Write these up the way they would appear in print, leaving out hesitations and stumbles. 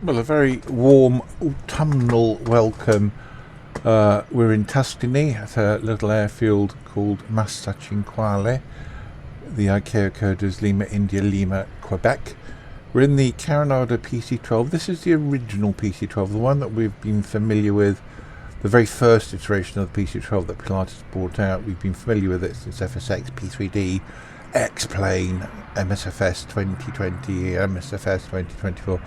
Well, a very warm autumnal welcome. We're in Tuscany at a little airfield called Massa Cinquale. The ICAO code is Lima India Lima Quebec. We're in the Carenado PC-12. This is the original PC-12, the one that we've been familiar with, the very first iteration of the PC-12 that Pilatus brought out. We've been familiar with it since FSX, P3D, X-Plane, MSFS 2020, MSFS 2024.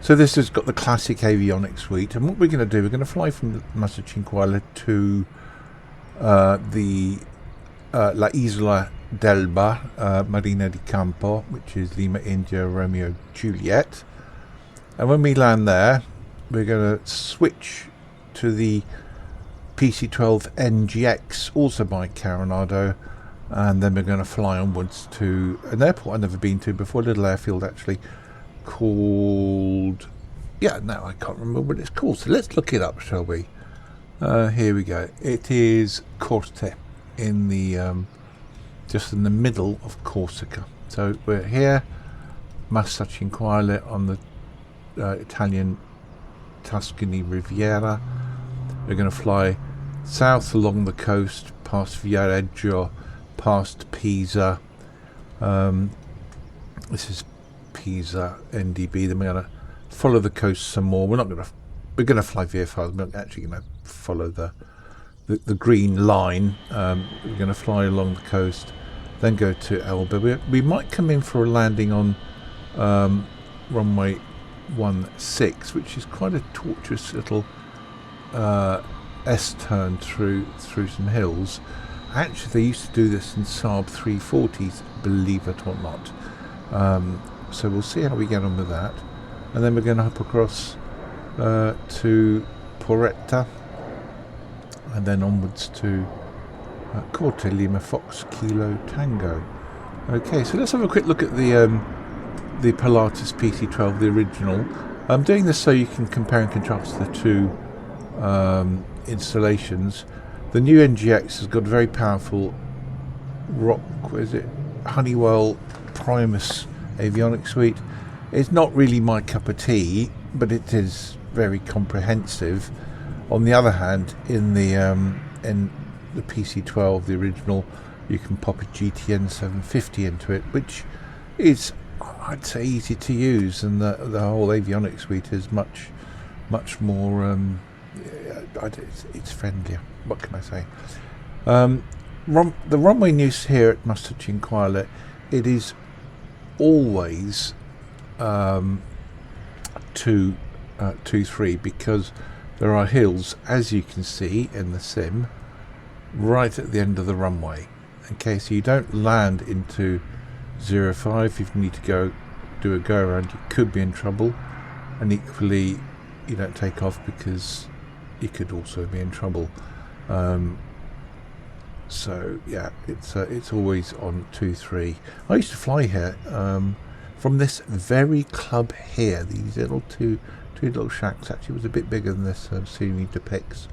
So this has got the classic avionics suite, and what we're going to do, we're going to fly from Massa Cinquale to the La Isla d'Elba, Marina di Campo, which is Lima India Romeo Juliet. And when we land there, we're going to switch to the PC-12 NGX, also by Carenado, and then we're going to fly onwards to an airport I've never been to before, a little airfield actually, called, I can't remember what it's called, so let's look it up, shall we? Here we go. It is Corte, in the just in the middle of Corsica. So we're here, Massa Cinquale, on the Italian Tuscany Riviera. We're going to fly south along the coast, past Viareggio, past Pisa. This is Pisa NDB. Then we're going to follow the coast some more. We're going to fly VFR. We're not actually going to follow the green line. We're going to fly along the coast, then go to Elba. We might come in for a landing on runway 16, which is quite a tortuous little S-turn through some hills. Actually, they used to do this in Saab 340s, believe it or not. So we'll see how we get on with that. And then we're going to hop across to Porretta, and then onwards to Corte, Lima Fox Kilo Tango. Okay, so let's have a quick look at the Pilatus PC-12, the original. I'm doing this so you can compare and contrast the two installations. The new NGX has got a very powerful Honeywell Primus avionics suite. It's not really my cup of tea, but it is very comprehensive. On the other hand, in the PC-12, the original, you can pop a GTN 750 into it, which is, I'd say, easy to use, and the whole avionics suite is much more. It's friendlier. What can I say? The runway news here at Massa Cinquale, it is always 2-3, because there are hills, as you can see in the sim, right at the end of the runway. Okay, so you don't land into 05. If you need to do a go around, you could be in trouble, and equally you don't take off because you could also be in trouble. So yeah, it's always on 2-3. I used to fly here from this very club here. These two little shacks. Actually, was a bit bigger than this scene depicts.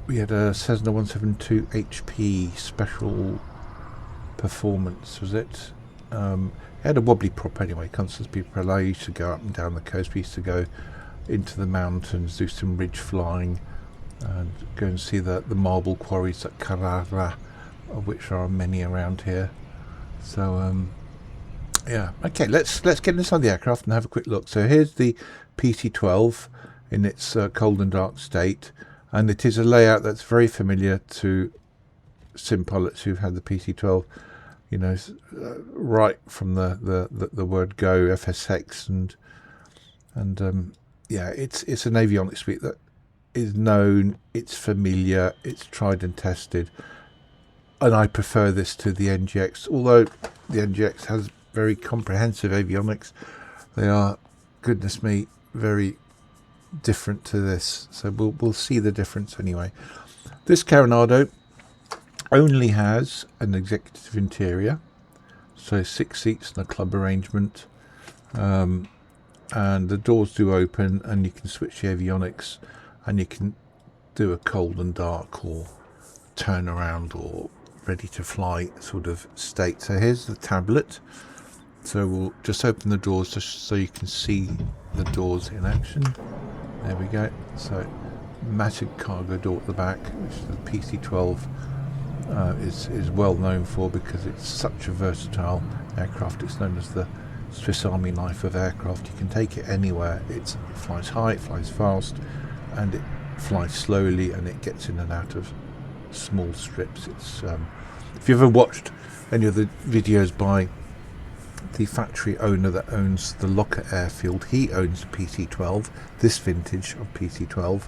We had a Cessna 172 HP special performance, was it? It had a wobbly prop anyway, constantly propeller. I used to go up and down the coast. We used to go into the mountains, do some ridge flying, and go and see the marble quarries at Carrara, of which there are many around here. So yeah, okay, let's get inside the aircraft and have a quick look. So here's the PC-12 in its cold and dark state, and it is a layout that's very familiar to sim pilots who've had the PC-12, you know, right from the word go, FSX, and yeah, it's an avionics suite that is known, it's familiar, it's tried and tested, and I prefer this to the NGX. Although the NGX has very comprehensive avionics, they are, goodness me, very different to this. So we'll see the difference anyway. This Carenado only has an executive interior, so 6 seats in a club arrangement, and the doors do open, and you can switch the avionics, and you can do a cold and dark or turn around or ready to fly sort of state. So here's the tablet. So we'll just open the doors just so you can see the doors in action. There we go. So massive cargo door at the back, which the PC-12 is well known for because it's such a versatile aircraft. It's known as the Swiss Army knife of aircraft. You can take it anywhere. It flies high, it flies fast, and it flies slowly, and it gets in and out of small strips. It's if you ever watched any of the videos by the factory owner that owns the Locker airfield, he owns a PC-12, this vintage of PC-12,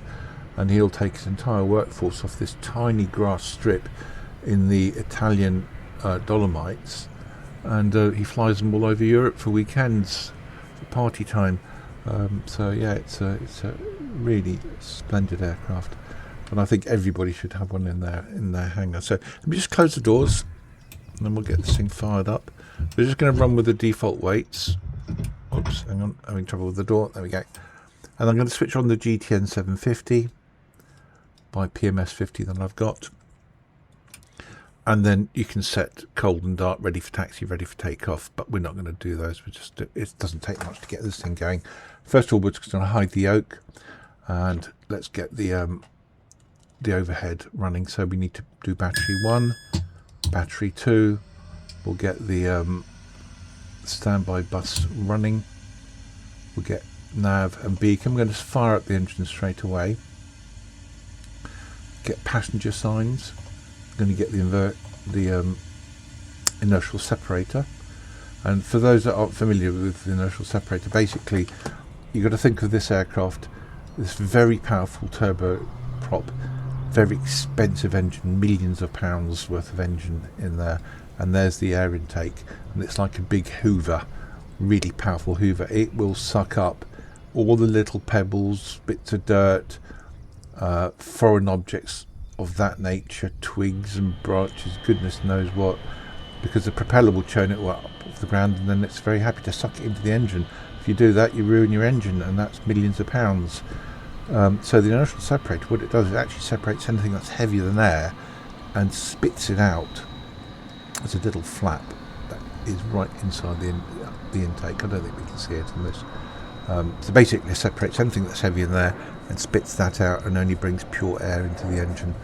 and he'll take his entire workforce off this tiny grass strip in the Italian Dolomites, and he flies them all over Europe for weekends, for party time. So yeah, it's a really splendid aircraft, and I think everybody should have one in their hangar. So let me just close the doors, and then we'll get this thing fired up. We're just going to run with the default weights. Oops, hang on, having trouble with the door. There we go. And I'm going to switch on the GTN 750 by PMS 50 that I've got. And then you can set cold and dark, ready for taxi, ready for takeoff. But we're not going to do those. It doesn't take much to get this thing going. First of all, we're just going to hide the yoke, and let's get the overhead running. So we need to do battery 1, battery 2. We'll get the standby bus running. We'll get nav and beacon. We're going to just fire up the engine straight away. Get passenger signs. We're going to get the inertial separator. And for those that aren't familiar with the inertial separator, basically you've got to think of this aircraft, this very powerful turboprop, very expensive engine, millions of pounds worth of engine in there. And there's the air intake, and it's like a big hoover, really powerful hoover. It will suck up all the little pebbles, bits of dirt, foreign objects of that nature, twigs and branches, goodness knows what, because the propeller will churn it up off the ground, and then it's very happy to suck it into the engine. If you do that, you ruin your engine, and that's millions of pounds. So the inertial separator, what it does is it actually separates anything that's heavier than air and spits it out. There's a little flap that is right inside the intake. I don't think we can see it in this. So basically it separates anything that's heavy in there and spits that out, and only brings pure air into the engine,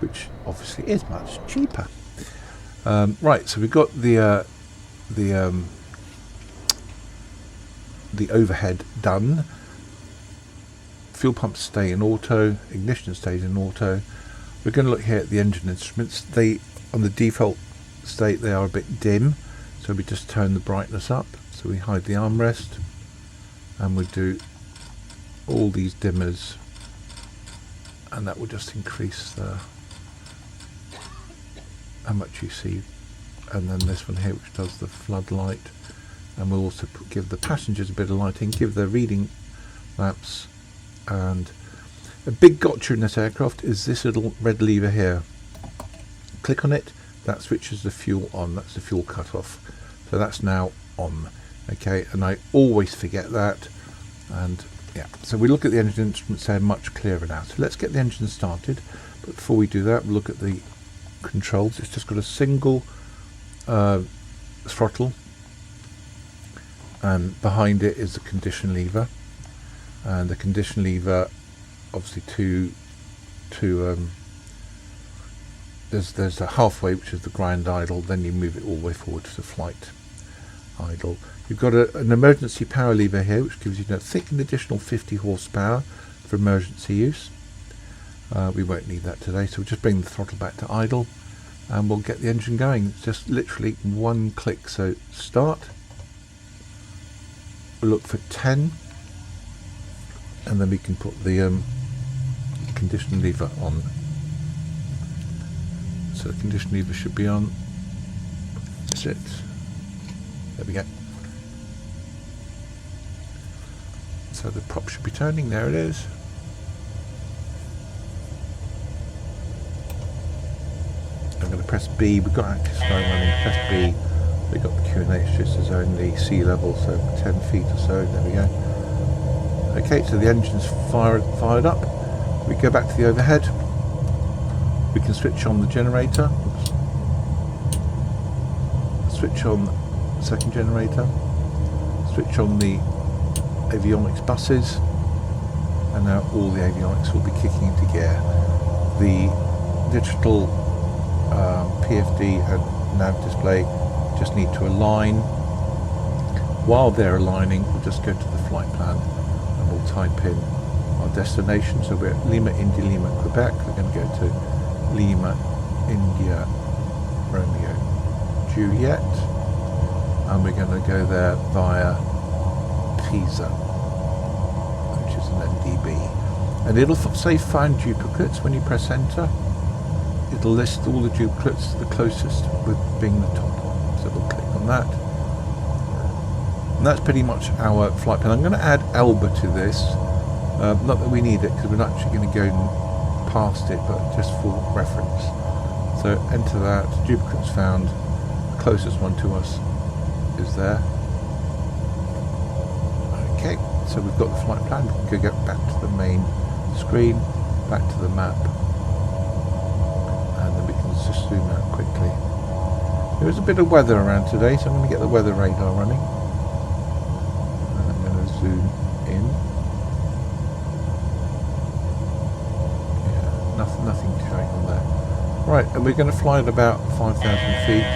which obviously is much cheaper. Right, so we've got the overhead done. Fuel pumps stay in auto, ignition stays in auto. We're going to look here at the engine instruments. They, on the default state, they are a bit dim, so we just turn the brightness up. So we hide the armrest, and we do all these dimmers, and that will just increase how much you see. And then this one here, which does the floodlight, and we'll also give the passengers a bit of lighting, give their reading lamps. And a big gotcha in this aircraft is this little red lever here. Click on it, that switches the fuel on. That's the fuel cutoff, so that's now on. Okay, and I always forget that. And yeah, so we look at the engine instruments, they're much clearer now. So let's get the engine started, but before we do that, we'll look at the controls. It's just got a single throttle, and behind it is the condition lever, and the condition lever, obviously there's the halfway, which is the grind idle, then you move it all the way forward to the flight idle. You've got an emergency power lever here, which gives you I think an additional 50 horsepower for emergency use. We won't need that today, so we'll just bring the throttle back to idle, and we'll get the engine going. It's just literally one click. So start, we'll look for 10, and then we can put the condition lever on. So the condition lever should be on. That's it. There we go. So the prop should be turning. There it is. I'm going to press B. We've got active snow running. Press B. We've got the QNH just as only sea level, so 10 feet or so. There we go. Okay, so the engine's fired up. We go back to the overhead. We can switch on the generator. Oops. Switch on second generator, switch on the avionics buses, and now all the avionics will be kicking into gear. The digital PFD and nav display just need to align. While they're aligning, we'll just go to the flight plan and we'll type in our destination. So we're at Lima, India, Lima, Quebec. We're going to go to Lima, India, Romeo, Juliet, and we're going to go there via Pisa, which is an NDB, and it'll say find duplicates. When you press enter, it'll list all the duplicates, the closest with being the top one. So we'll click on that, and that's pretty much our flight plan. I'm going to add Elba to this, not that we need it because we're not actually going to go past it, but just for reference. So enter that, duplicates found, the closest one to us is there. Okay, so we've got the flight plan. We can go back to the main screen, back to the map, and then we can just zoom out quickly. There is a bit of weather around today, so I'm going to get the weather radar running. And I'm going to zoom in. Yeah, nothing showing on there. Right, and we're going to fly at about 5,000 feet.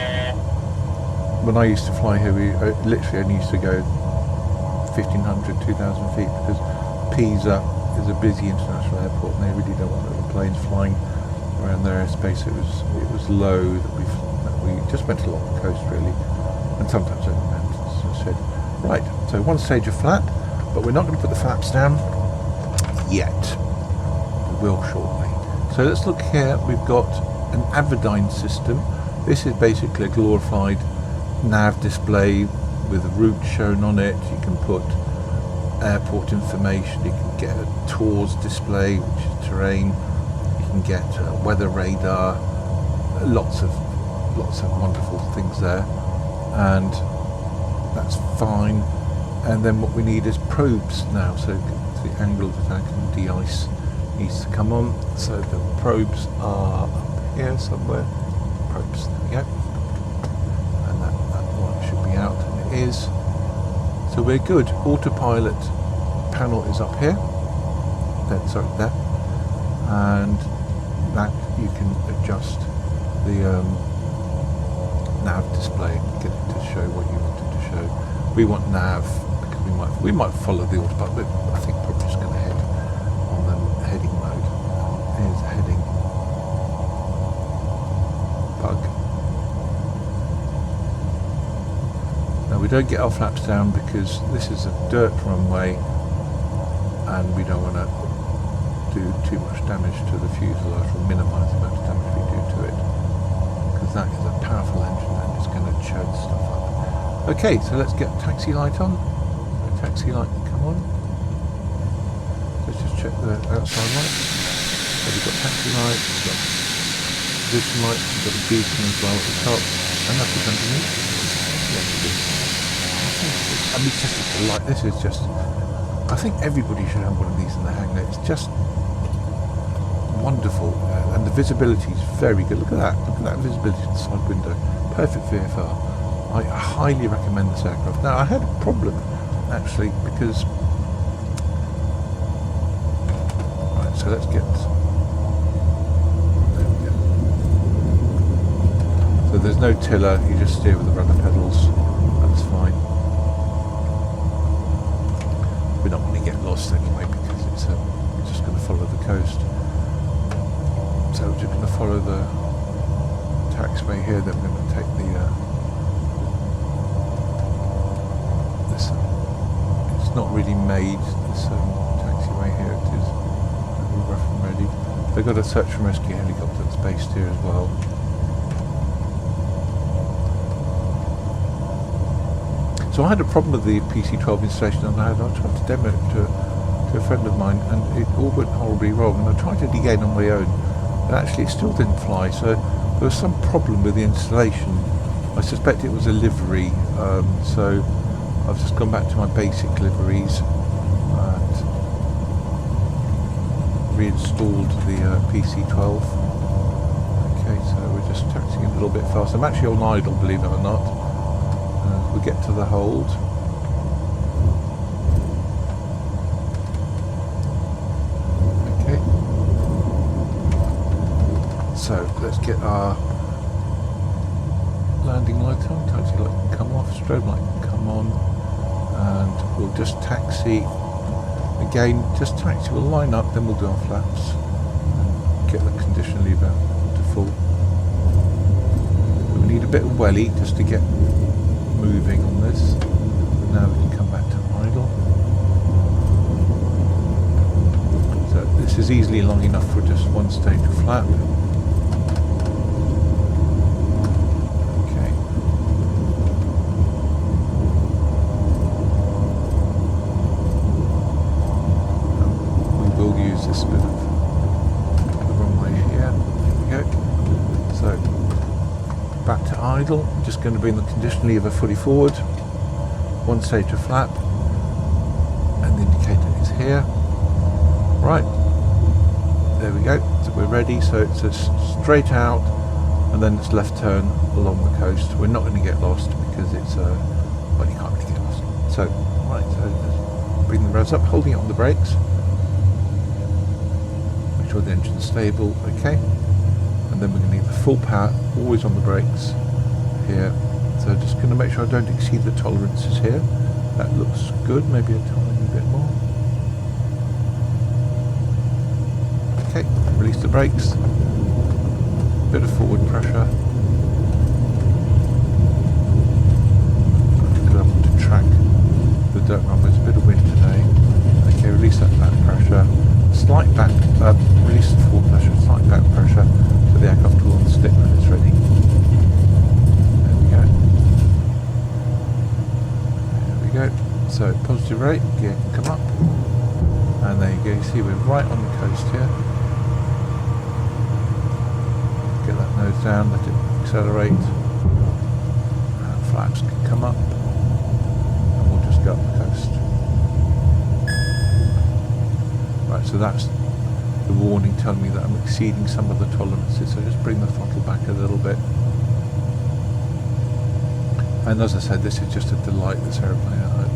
When I used to fly here, we literally only used to go 1,500, 2,000 feet because Pisa is a busy international airport and they really don't want little planes flying around their airspace. It was low that we just went along the coast really, and sometimes over the mountains, as I said. Right, so one stage of flap, but we're not going to put the flaps down yet. We will shortly. So let's look here. We've got an Avidyne system. This is basically a glorified nav display with a route shown on it. You can put airport information, you can get a tours display, which is terrain, you can get a weather radar, lots of wonderful things there, and that's fine. And then what we need is probes now, so the angle of attack and de-ice needs to come on. So the probes are up here somewhere. Probes, there we go. And that one should be out, and it is. So we're good. Autopilot panel is up here. There. And that you can adjust the nav display and get it to show what you wanted to show. We want nav because we might follow the autopilot, but I think probably just going to head on the heading mode. Here's a heading bug. Now we don't get our flaps down because this is a dirt runway and we don't want to do too much damage to the fuselage or minimise the amount of damage we do to it, because that is a powerful engine and it's going to churn stuff up. Okay, so let's get taxi light on. The taxi light can come on. Let's just check the outside lights. So we've got taxi light, we've got position lights, we've got a beacon as well at the top, and nothing underneath. Yes, we do. I mean, it's just a delight. This is just, I think everybody should have one of these in the hangar. It's just wonderful, and the visibility is very good. Look at that visibility to the side window. Perfect VFR. I highly recommend this aircraft. Now I had a problem actually because, right, so let's get, there we go. So there's no tiller, you just steer with the rudder pedals, that's fine. We're not going to get lost anyway because it's we're just going to follow the coast. So we're just going to follow the taxiway here, then we're going to take the this it's not really made, this taxiway here. It is rough and ready. They've got a search and rescue helicopter that's based here as well. So I had a problem with the PC-12 installation, and I tried to demo it to a friend of mine, and it all went horribly wrong. And I tried it again on my own, and actually it still didn't fly. So there was some problem with the installation. I suspect it was a livery. So I've just gone back to my basic liveries and reinstalled the PC-12. Okay, so we're just taxiing a little bit fast. I'm actually on idle, believe it or not. We get to the hold. Okay. So let's get our landing light on, taxi light can come off, strobe light can come on, and we'll just taxi. Again, just taxi, we'll line up, then we'll do our flaps and get the condition lever to full. We need a bit of welly just to get moving on this. And now we can come back to idle. So this is easily long enough for just one stage of flap. This bit of the runway here. There we go. So back to idle. I'm just going to bring the condition lever fully forward. One stage of flap, and the indicator is here. Right. There we go. So we're ready. So it's a straight out, and then it's left turn along the coast. We're not going to get lost because it's well, you can't really get lost. So right. So just bring the revs up, holding it on the brakes. Sure the engine's stable, okay, and then we're going to need the full power, always on the brakes here. So just going to make sure I don't exceed the tolerances here. That looks good, maybe a tiny bit more. Okay, release the brakes, bit of forward pressure. Good able to track the dirt run, there's a bit of wind today. Okay, release that back pressure. Slight back, release the forward pressure, slight back pressure, so the aircraft will unstick when it's ready. There we go. There we go. So positive rate, gear can come up. And there you go, you see we're right on the coast here. Get that nose down, let it accelerate. And flaps can come up. And we'll just go up the coast. Right, so that's the warning telling me that I'm exceeding some of the tolerances, so just bring the throttle back a little bit. And as I said, this is just a delight, this aeroplane. I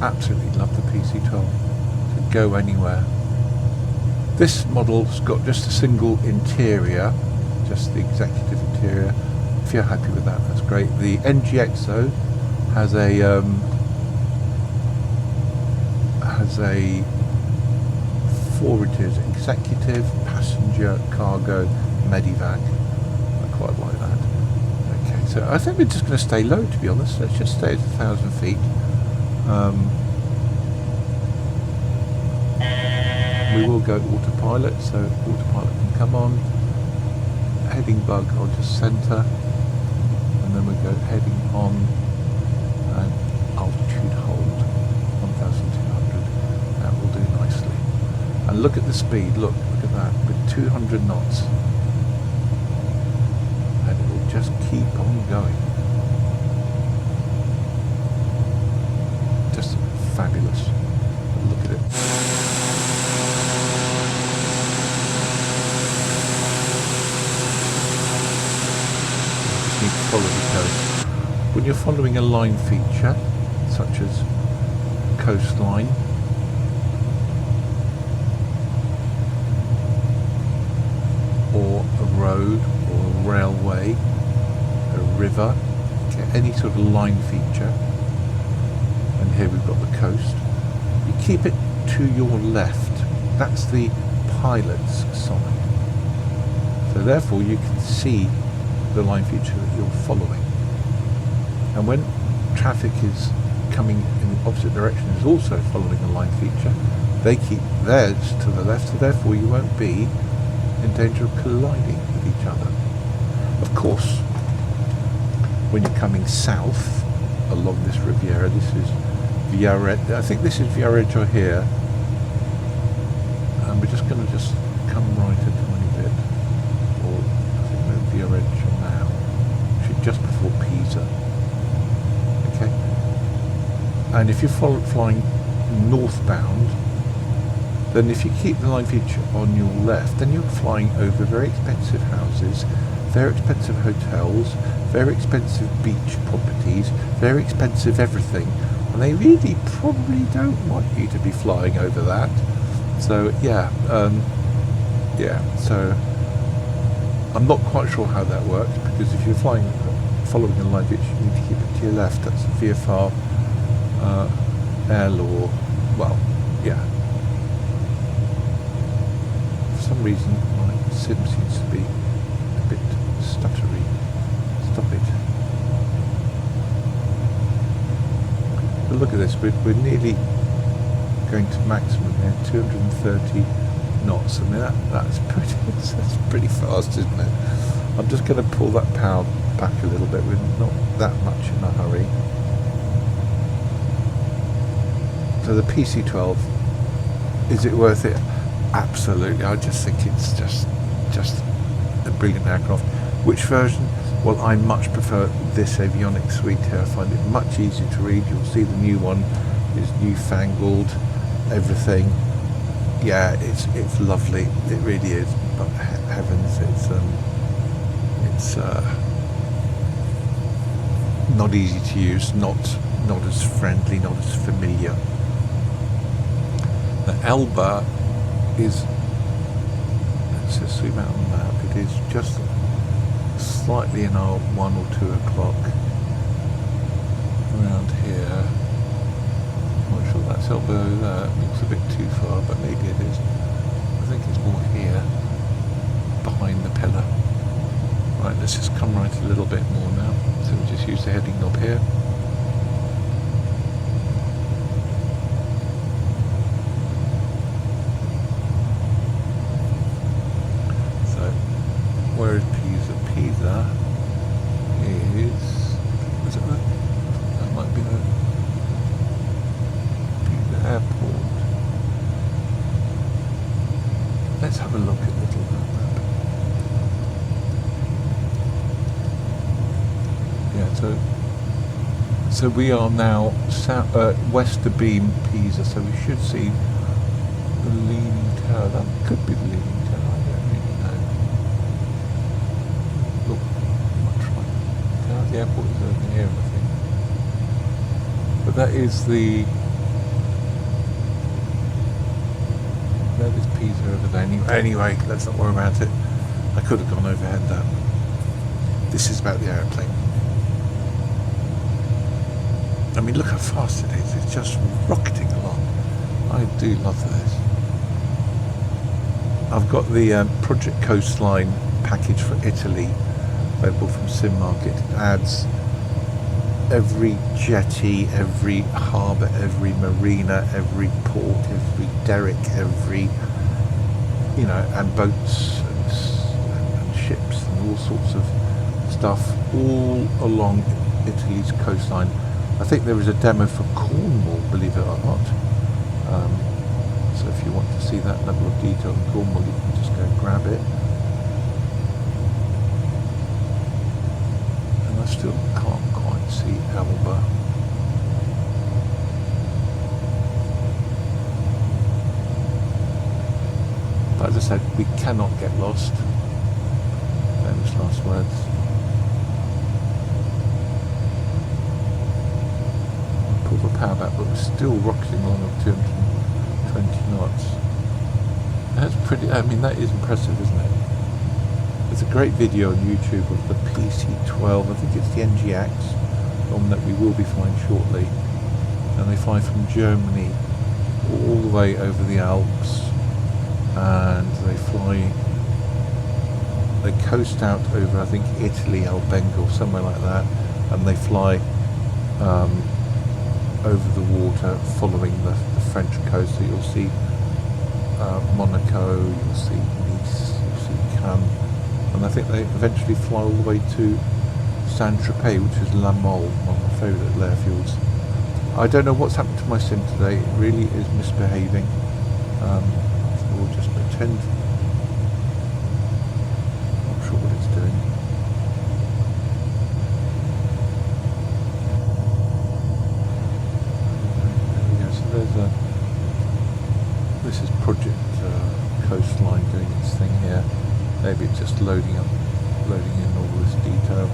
absolutely love the PC-12. To go anywhere. This model's got just a single interior, just the executive interior. If you're happy with that, that's great. The NGX though has a four interiors: executive, passenger, cargo, medivac. I quite like that. Okay, so I think we're just going to stay low, to be honest. Let's just stay at 1,000 feet. We will go autopilot, so autopilot can come on. Heading bug, I'll just center, and then we go heading on and altitude hold 1,200. That will do nicely. And look at the speed, look at that, with 200 knots. And it will just keep on going. Just fabulous. Look at it. Just need to follow the coast. When you're following a line feature, such as coastline, or a road, or a railway, a river, okay, any sort of line feature, and here we've got the coast, you keep it to your left. That's the pilot's sign. So therefore you can see the line feature that you're following. And when traffic is coming in the opposite direction is also following a line feature, they keep theirs to the left, so therefore you won't be in danger of colliding with each other. Of course, when you're coming south along this Riviera, this is Viareggio, I think this is Viareggio here, and we're just going to come right a tiny bit, or I think we're Viareggio now, actually just before Pisa. Okay, and if you're flying northbound, then if you keep the line feature on your left, then you're flying over very expensive houses, very expensive hotels, very expensive beach properties, very expensive everything, and they really probably don't want you to be flying over that. So yeah, so I'm not quite sure how that works, because if you're following a line pitch, you need to keep it to your left. That's a VFR L, or, well, yeah. For some reason my sim seems to be a bit stuttery. Stop it. But look at this, we're nearly going to maximum here, 230 knots. I mean, that's pretty fast, isn't it? I'm just going to pull that power back a little bit. We're not that much in a hurry. So the PC-12, is it worth it? Absolutely. I just think it's just a brilliant aircraft. Which version? Well, I much prefer this avionics suite here. I find it much easier to read. You'll see the new one is newfangled, everything. Yeah, it's lovely. It really is. But heavens, it's not easy to use, not as friendly, not as familiar. The Elba is, let's just zoom out on the map, it is just slightly in our 1 or 2 o'clock around here. I'm not sure that's Elba there, it looks a bit too far, but maybe it is. I think it's more here, behind the pillar. Right, let's just come right a little bit more now. So we'll just use the heading knob here. So, where is Pisa? Pisa is it that? That might be the Pisa airport. Let's have a look at little map. So we are now west of Beam, Pisa, so we should see the Leaning Tower. That could be the Leaning Tower, I don't really know. Look much like Tower. The airport is over here, I think. But that is the... That is Pisa over there. Anyway, let's not worry about it. I could have gone overhead that. This is about the aeroplane. I mean, look how fast it is. It's just rocketing along. I do love this. I've got the Project Coastline package for Italy, available from Sim Market. It adds every jetty, every harbour, every marina, every port, every derrick, every, you know, and boats and ships and all sorts of stuff all along Italy's coastline. I think there is a demo for Cornwall, believe it or not. So if you want to see that level of detail in Cornwall, you can just go and grab it. And I still can't quite see Elba. But as I said, we cannot get lost. Famous last words. The power back, but we're still rocketing along at 220 knots. That's pretty, I mean, that is impressive, isn't it? There's a great video on YouTube of the PC-12, I think it's the NGX, one that we will be flying shortly, and they fly from Germany all the way over the Alps, and they coast out over, I think, Italy, Albenga, or somewhere like that, and they fly over the water following the French coast. So you'll see Monaco, you'll see Nice, you'll see Cannes, and I think they eventually fly all the way to Saint-Tropez, which is La Mole, one of my favourite airfields. I don't know what's happened to my sim today. It really is misbehaving. So we'll just pretend. Not sure what it's doing. This is Project Coastline doing its thing here. Maybe it's just loading up loading in all this detail.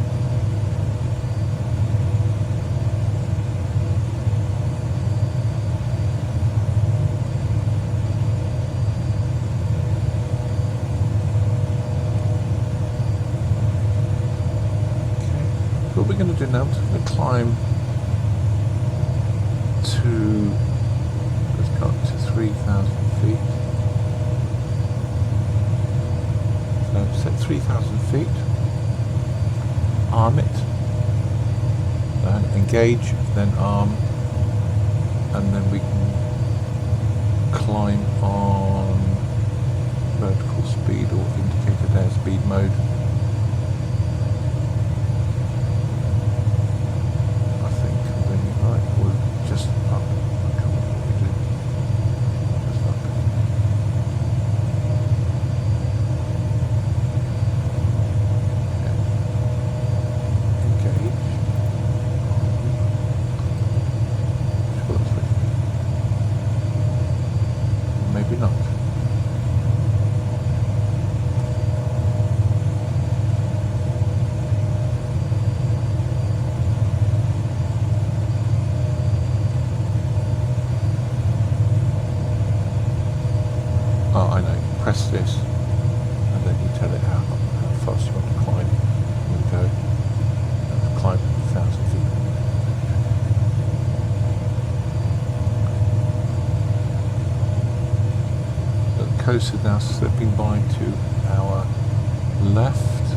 What we're going to do now is we're going to climb to, let's go up to 3,000 feet. So set 3,000 feet, arm it, then engage, then arm, and then we can climb on vertical speed or indicated airspeed mode. Press this and then you tell it how fast you want to climb. And go climb 1,000 feet. So the coast is now slipping by to our left.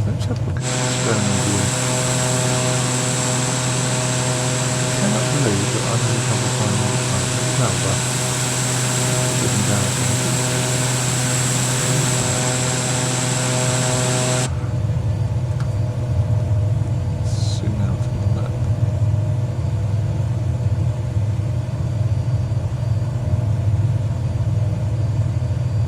Let's have a look at the stern view. I cannot believe that I'm going to come and find all the time. No, but sitting down. Zoom out from the map.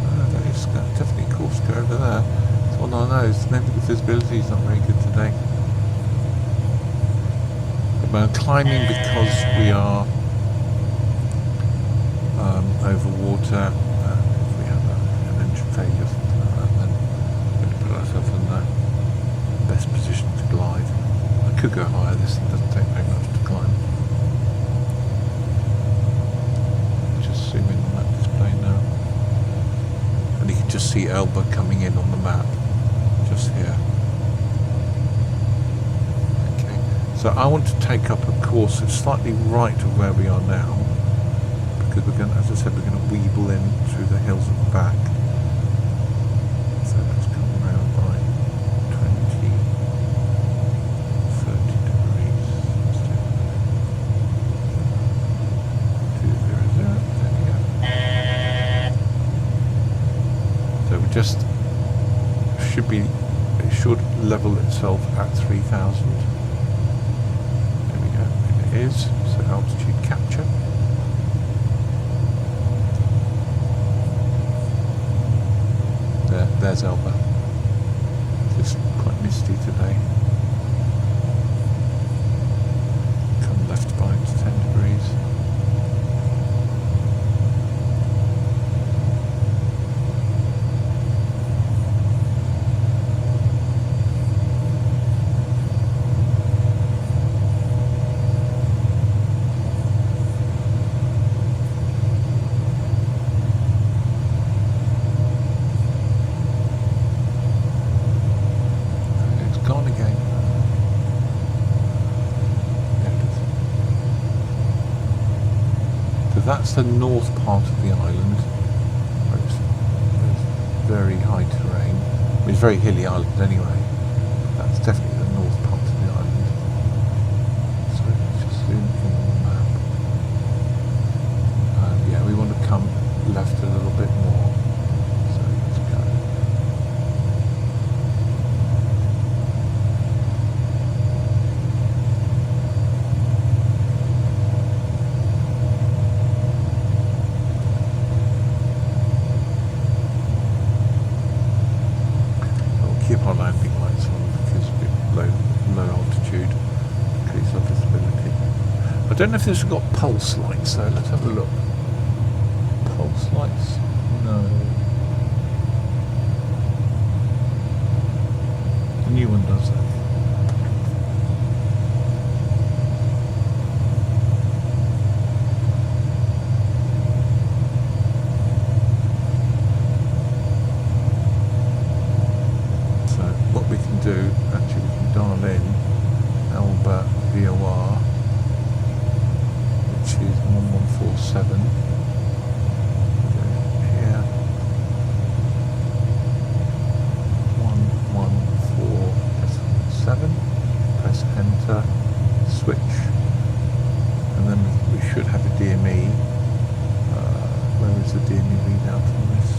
No, that is definitely Corsica over there. That's all I know. Maybe the visibility is not very good today. We're climbing because we are over water. If we have an engine failure or something like that, then we're going to put ourselves in the best position to glide. I could go higher. This doesn't take very much to climb. Just zoom in on that display now, and you can just see Elba coming in on the map, just here. So I want to take up a course that's slightly right of where we are now, because we're going to, as I said, we're going to weeble in through the hills at the back. So let's come around by 20, 30 degrees. Let's do 200. There we go. So we just it should level itself at 3,000. Is so altitude capture. There's Elba. It's quite misty today. Come left by to 10 degrees. That's the north part of the island, where it's very high terrain. I mean, it's a very hilly island anyway. That's definitely the north part of the island. So let's just zoom in on the map. Yeah, we want to come left a little bit more. So let's go. Keep our landing lights on because we're low altitude, increase our visibility. I don't know if this has got pulse lights though. Let's have a look. Pulse lights. The new one does that. So what we can do, actually we can dial in Alba VOR, which is 1147. Here. 114.7. Press enter, switch, and then we should have a DME. Where is the DME readout on this?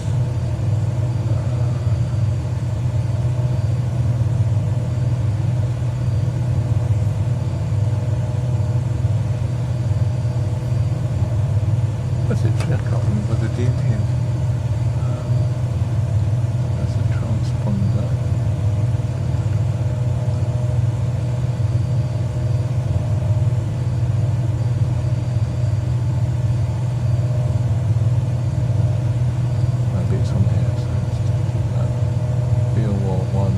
What's it? I can't remember what the DME is. There's a transponder. Maybe it's on here, so let's just do that. VOR 1.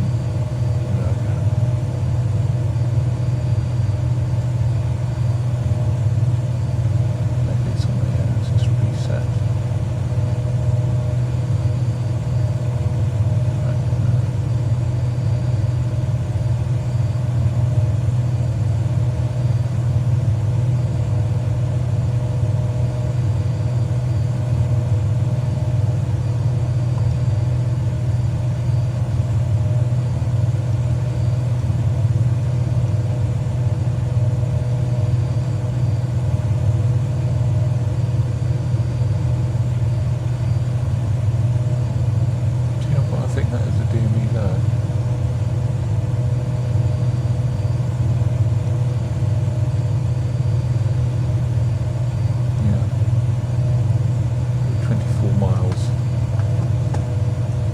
Maybe it's on here, let's just reset. I think that is the DME there. Yeah. 24 miles.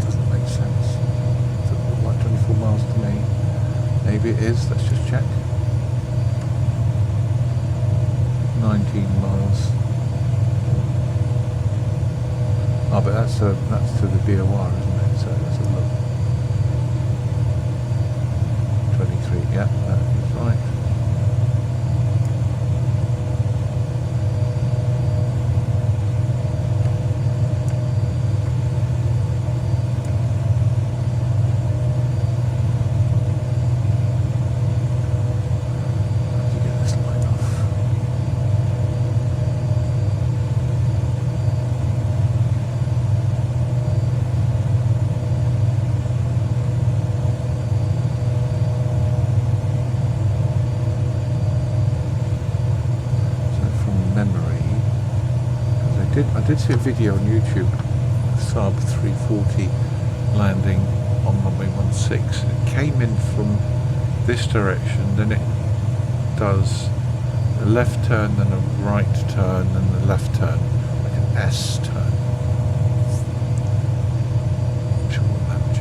Doesn't make sense. Doesn't look like 24 miles to me. Maybe it is, let's just check. 19 miles. Oh, but that's to the BOR, isn't it? So let's have a look. 23, yeah, that is right. How do you get this line off? I did see a video on YouTube, Saab 340 landing on runway 16. It came in from this direction, then it does a left turn, then a right turn, then a left turn, like an S turn. I'm sure what that would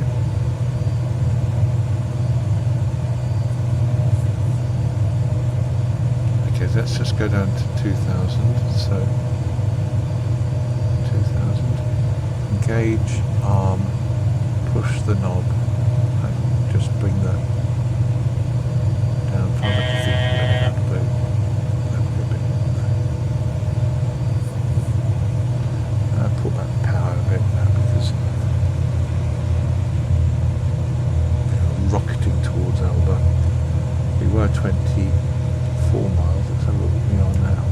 do. Okay, let's just go down to 2000. So. Engage arm, push the knob, and just bring that down from the feet. That would be a bit. Pull back the power a bit now because we're rocketing towards Alba. We were 24 miles. Let's have a look what we are now.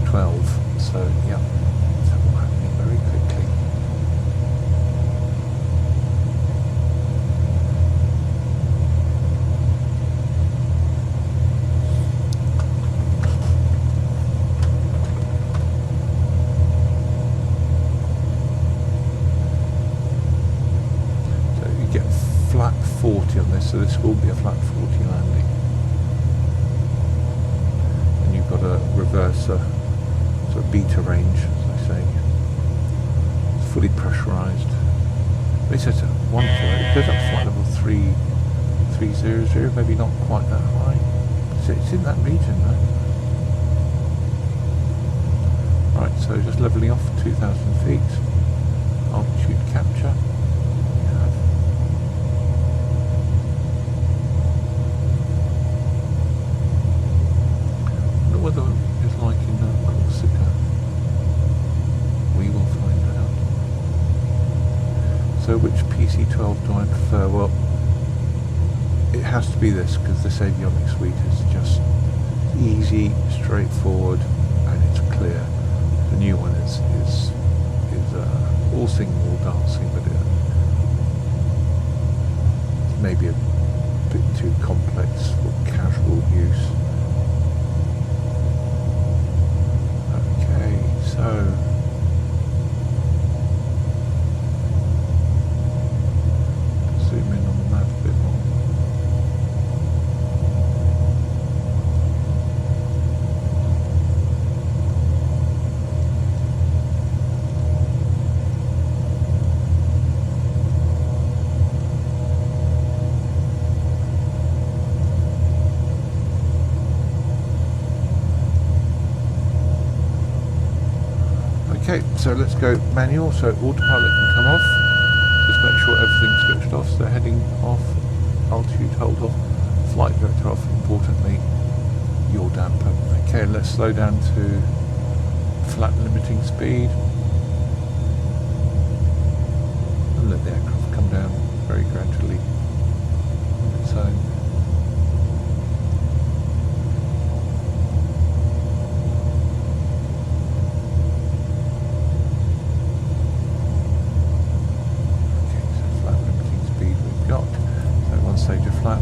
12. So yeah. Very quickly. So you get flat 40 on this, so this will be a flat 40 landing. And you've got a reverser, so a beta range, as I say. Fully pressurised. It says at one flight, it goes up to flight level 300, maybe not quite that high. It's in that region though. Right, So just levelling off 2,000 feet, altitude capture. I wonder whether it's like in Corsica. We will find out. So which PC-12 do I prefer? Well, it has to be this, because this avionics suite is just easy, straightforward, and it's clear. The new one is all singing, all dancing, but it's maybe a bit too complex for casual use. Okay, so zoom in on the map a bit more. Okay, so let's go manual, so autopilot can come off. Just make sure everything's switched off, so heading off, altitude hold off, flight director off, importantly, yaw damper. Okay, let's slow down to flat limiting speed. And let the aircraft come down very gradually on its own. Stage of flap,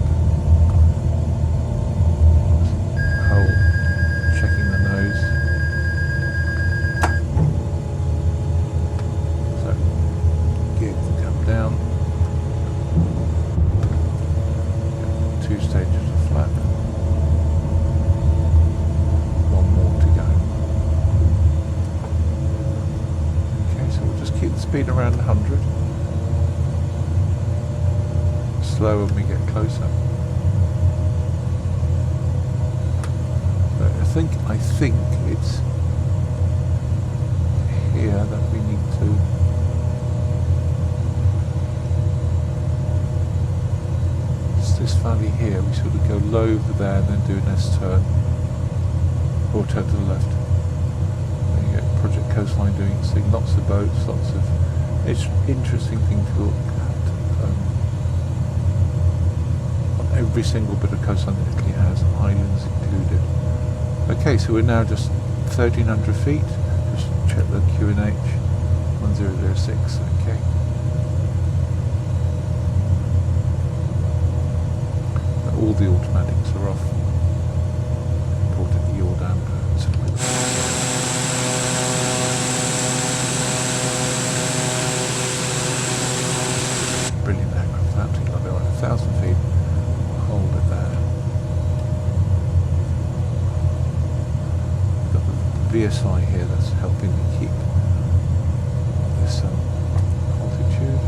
hull, checking the nose, so gear can come down, 2 stages of flap, 1 more to go. Okay, so we'll just keep the speed around 100. Slow when we get closer. So I think it's here that we need to it's this valley here. We sort of go low over there and then do an S-turn or turn to the left. There you go, Project Coastline doing its thing. Lots of boats, lots of. It's an interesting thing to look at. Every single bit of coastline that Italy has, islands included. Okay, so we're now just 1,300 feet. Just check the QNH 1006. Okay. All the automatics are off. Important yaw damper. Brilliant aircraft, absolutely love it. 1,000 feet. Hold it there. We've got the VSI here that's helping me keep this altitude.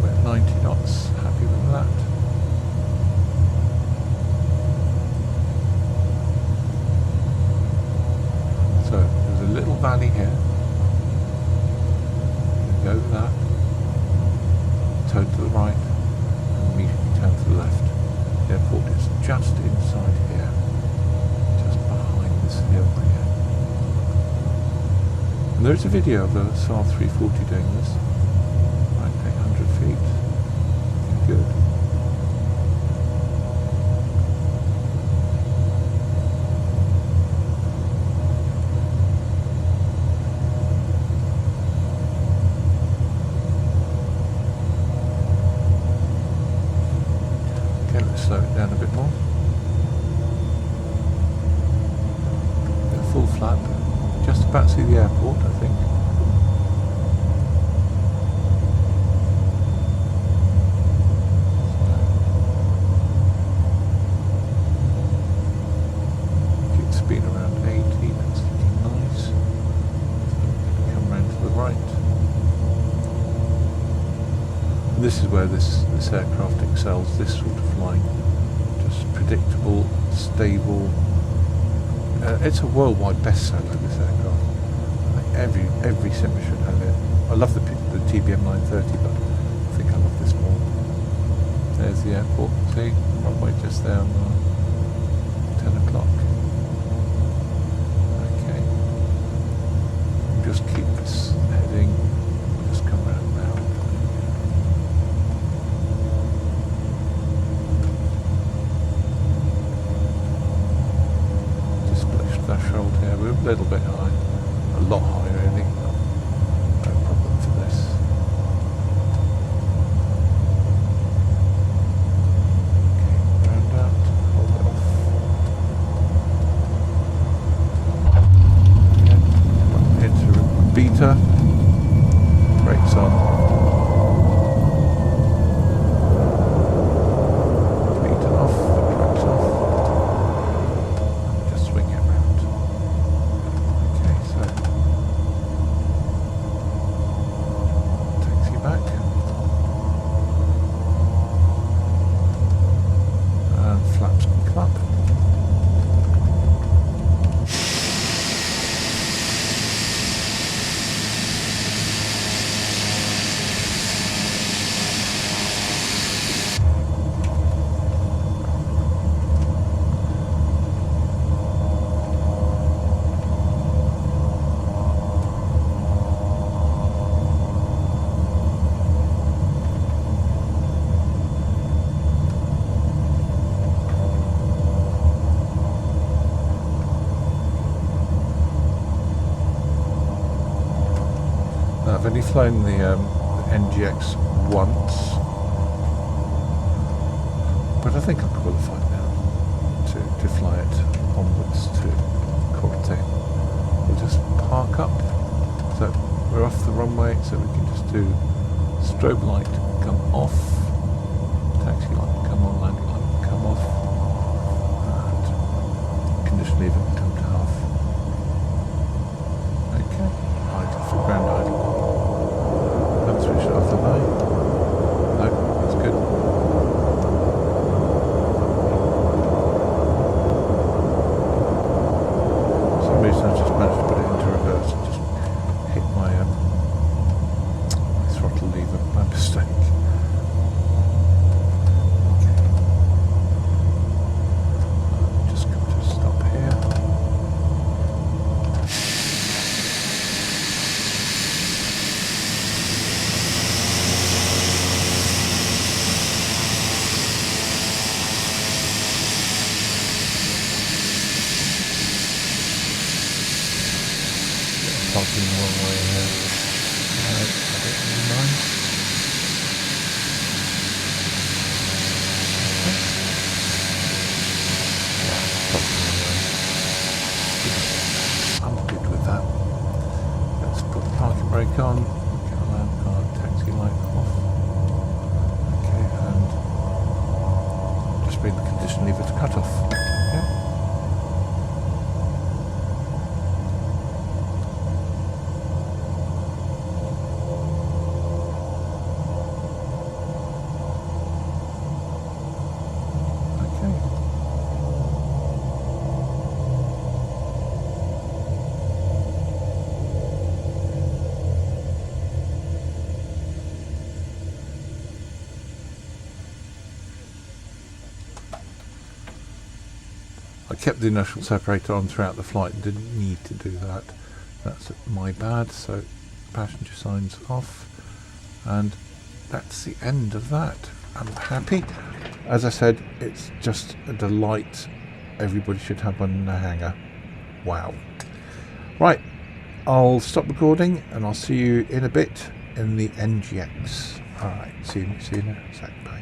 We're at 90 knots, happy with that. So there's a little valley here. Go over that. Turn to the right. Immediately turn to the left. The airport is just inside here, just behind this hill here. And there's a video of a SAR 340 doing this. Right, 800 feet. Looking good. Slow it down a bit more. Full flap. Just about to see the airport, I think. Keep the speed around 80, that's looking nice. Come round to the right. And this is where this aircraft excels, this sort of flying. Just predictable, stable, It's a worldwide bestseller, this aircraft. I think every simmer should have it. I love the TBM 930, but I think I love this more. There's the airport. See, runway just there on 10 o'clock. Okay. We'll just keep this heading. We'll just come round now. Threshold here, we're a little bit high, a lot higher really, no problem for this. Okay, round out, hold it off. Okay, into beta, brakes on. Beta off, brakes off. Just swing it round. Taxi back and flaps can come up. I've only flown the NGX once, but I think I'm qualified now to fly it onwards to Corte. We'll just park up, so we're off the runway, so we can just do strobe light come off, taxi light come on, landing light come off, and condition lever come to half. Okay, idle for ground idle. Switch it off the way. No, that's good. For some reason I just managed to put it into reverse and just hit my throttle lever by mistake. Okay. Just come to a stop here. Parking the wrong way here. I don't mind. Yeah, parking the wrong way. I'm good with that. Let's put the parking brake on. Get a land car, taxi light off. Okay, and just bring the condition lever to cut off. Okay. I kept the inertial separator on throughout the flight and didn't need to do that. That's my bad. So passenger signs off, and that's the end of that. I'm happy. As I said, it's just a delight. Everybody should have one in their hangar. Wow. Right, I'll stop recording and I'll see you in a bit in the NGX. Alright, see you in a sec. Bye.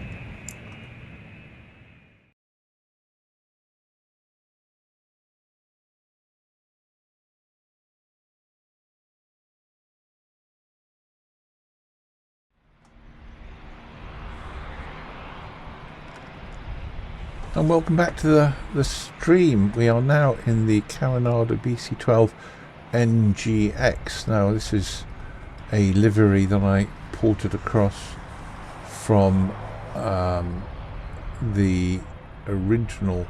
And welcome back to the stream. We are now in the Carenado PC-12 NGX. Now this is a livery that I ported across from the original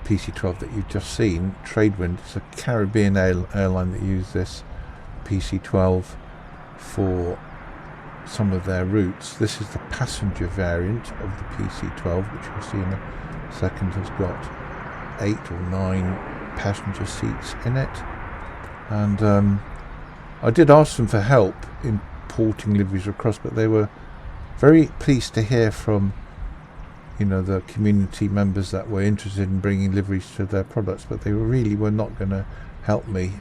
PC-12 that you've just seen, Tradewind. It's a Caribbean airline that use this PC-12 for some of their routes. This is the passenger variant of the PC-12, which you'll see in a second. Has got 8 or 9 passenger seats in it, and I did ask them for help importing liveries across, but they were very pleased to hear from, you know, the community members that were interested in bringing liveries to their products, but they really were not going to help me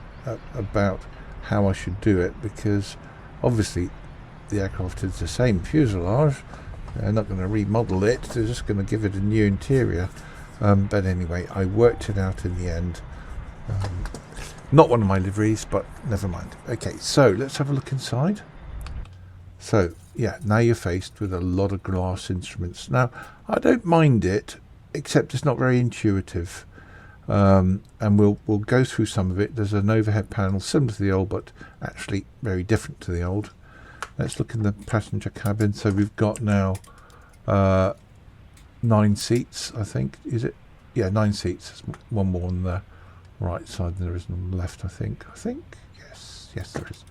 about how I should do it, because obviously the aircraft is the same fuselage. They're not going to remodel it, they're just going to give it a new interior. But anyway, I worked it out in the end. Not one of my liveries, but never mind. Okay, so let's have a look inside. So yeah, now you're faced with a lot of glass instruments. Now I don't mind it, except it's not very intuitive. And we'll go through some of it. There's an overhead panel similar to the old, but actually very different to the old. Let's look in the passenger cabin. So we've got now 9 seats, I think. Is it? Yeah, 9 seats. There's one more on the right side than there is on the left, I think. Yes, there is.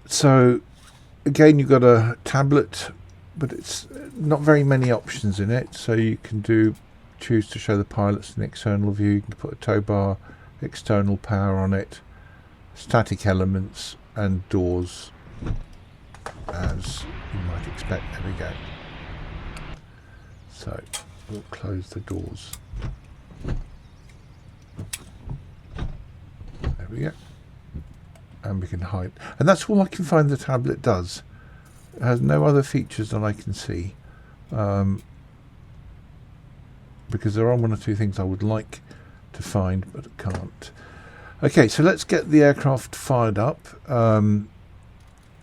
So again, you've got a tablet, but it's not very many options in it. So you can choose to show the pilots an external view. You can put a tow bar, external power on it, static elements, and doors, as you might expect. There we go. So we'll close the doors. There we go. And we can hide. And that's all I can find the tablet does. It has no other features that I can see. Because there are one or two things I would like to find, but I can't. Okay, so let's get the aircraft fired up.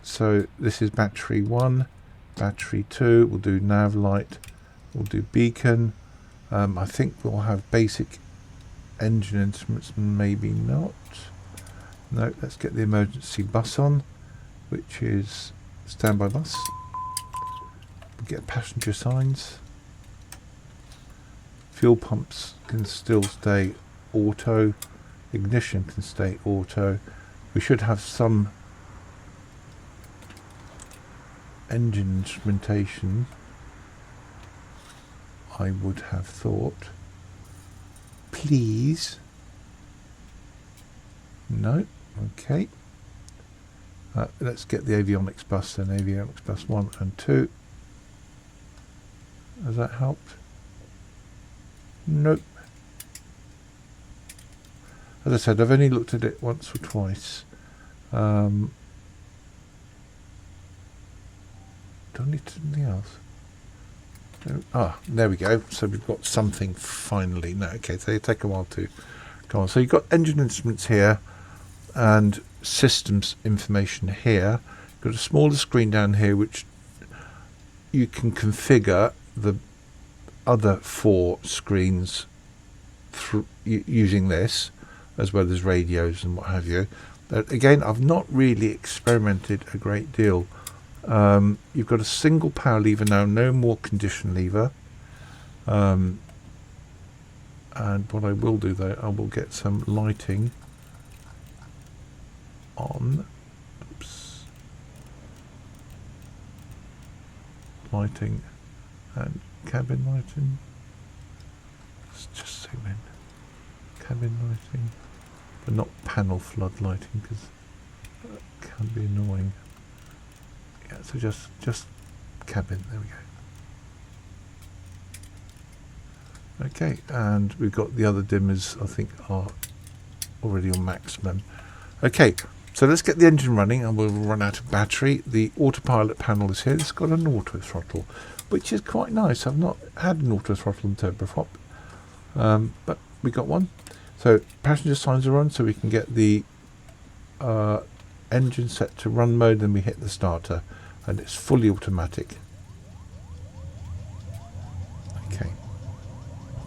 So this is battery 1, battery 2. We'll do nav light. We'll do beacon. I think we'll have basic engine instruments, maybe not. No, let's get the emergency bus on, which is standby bus. We'll get passenger signs. Fuel pumps can still stay auto. Ignition can stay auto. We should have some engine instrumentation, I would have thought. Please. No. Okay. Let's get the avionics bus then. Avionics bus 1 and 2. Has that helped? Nope. As I said, I've only looked at it once or twice. Do I need something else? No. There we go. So we've got something finally. No, okay, so they take a while to go on. So you've got engine instruments here and systems information here. You've got a smaller screen down here which you can configure the other 4 screens through using this, as well as radios and what have you. But again, I've not really experimented a great deal. You've got a single power lever now, no more condition lever. And what I will do though, I will get some lighting on. Oops. Lighting and cabin lighting. Let's just zoom in. Cabin lighting, but not panel flood lighting, because that can be annoying. Yeah, so just cabin. There we go. Okay, and we've got the other dimmers, I think, are already on maximum. Okay, so let's get the engine running, and we'll run out of battery. The autopilot panel is here. It's got an auto throttle, which is quite nice. I've not had an auto throttle in turboprop, but we got one. So passenger signs are on, so we can get the engine set to run mode, then we hit the starter, and it's fully automatic. Okay,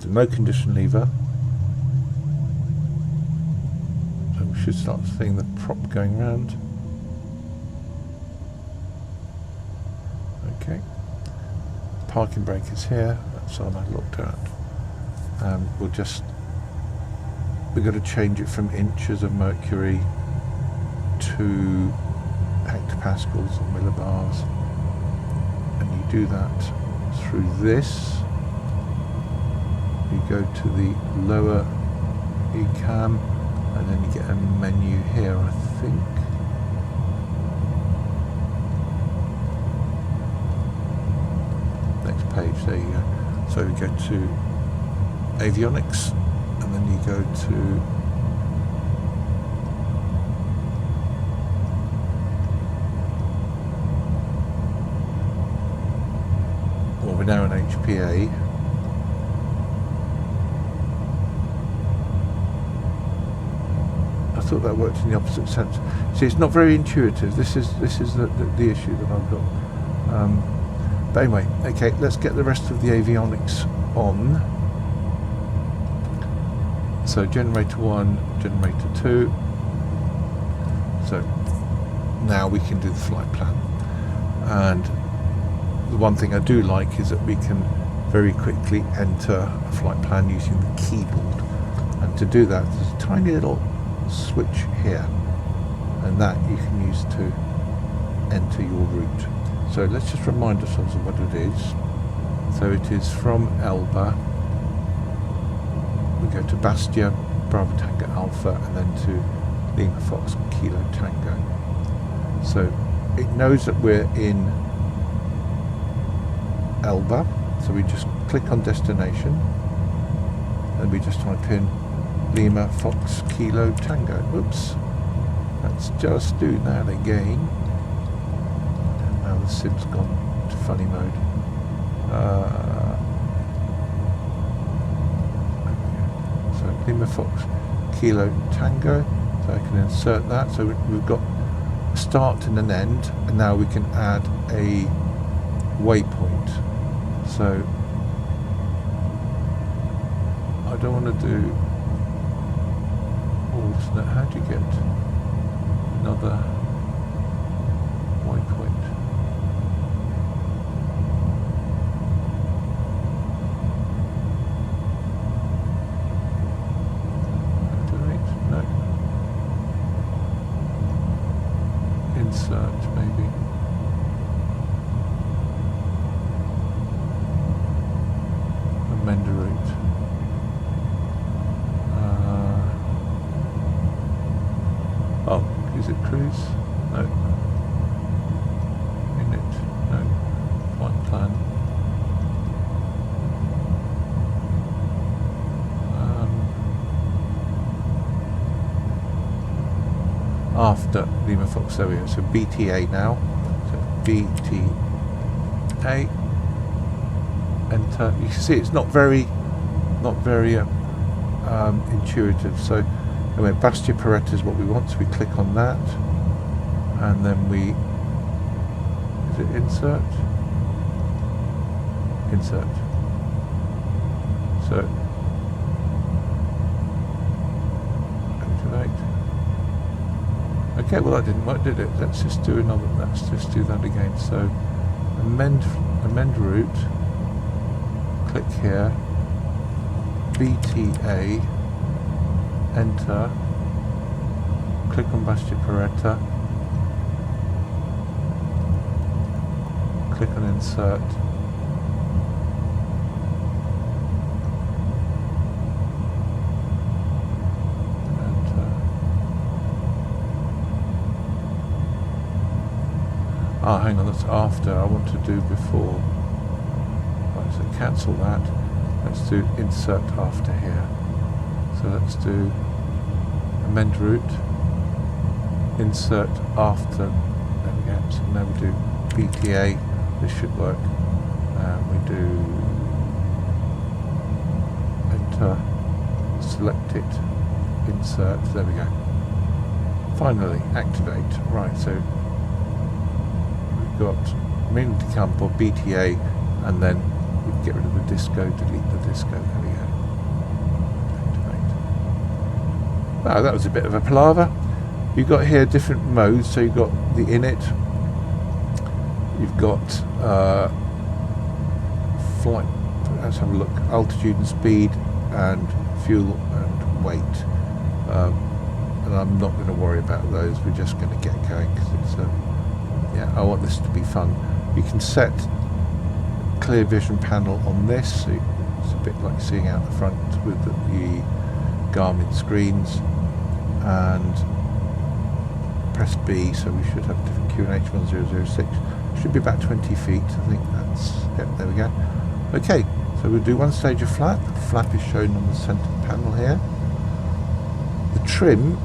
so no condition lever. So we should start seeing the prop going round. Okay, parking brake is here. so I looked at. We're going to change it from inches of mercury to hectopascals or millibars, and you do that through this. You go to the lower ECAM, and then you get a menu here, I think. Next page, there you go. So you go to avionics, and then you go to well, we're now in HPA. I thought that worked in the opposite sense. See, it's not very intuitive. This is the issue that I've got. But anyway, okay, let's get the rest of the avionics on. So generator 1, generator 2. So now we can do the flight plan. And the one thing I do like is that we can very quickly enter a flight plan using the keyboard. And to do that, there's a tiny little switch here, and that you can use to enter your route. So let's just remind ourselves of what it is. So it is from Elba, we go to Bastia, Bravo Tango Alpha, and then to Lima Fox Kilo Tango. So it knows that we're in Elba, so we just click on destination, and we just type in Lima Fox Kilo Tango. Oops. Let's just do that again. And now the sim's gone to funny mode. So Lima Fox Kilo Tango. So I can insert that. So we've got a start and an end, and now we can add a waypoint. So I don't want to do alternate. How do you get another waypoint? Activate? No. Insert, maybe. Amend a route. Oh, is it cruise? No. Init? No. Flight plan. After Lima Fox, there we go. So BTA now. So BTA. Enter. You can see it's not very intuitive. So anyway, Bastia Paretta is what we want, so we click on that, and then we, is it insert? Insert. So activate. Okay, well that didn't work, did it? Let's just do another. Let's just do that again. So amend route. Click here. BTA. Enter, click on Bastia Paretta, click on insert, enter. Ah, hang on, that's after. I want to do before. Right, so cancel that. Let's do insert after here. So let's do amend route, insert after, there we go. So now we do BTA, this should work. We do enter, select it, insert, there we go. Finally, activate. Right, so we've got Marina to Campo, BTA, and then we get rid of the disco, delete the disco, there we go. Wow, that was a bit of a palaver. You've got here different modes. So you've got the init, you've got flight let's have a look. Altitude and speed and fuel and weight. And I'm not going to worry about those. We're just going to get going because it's yeah, I want this to be fun. You can set clear vision panel on this. So it's a bit like seeing out the front with the Garmin screens, and press B, so we should have different QNH 1006. Should be about 20 feet. I think that's, yep, there we go. Okay, so we'll do one stage of flap. The flap is shown on the center panel here. The trim,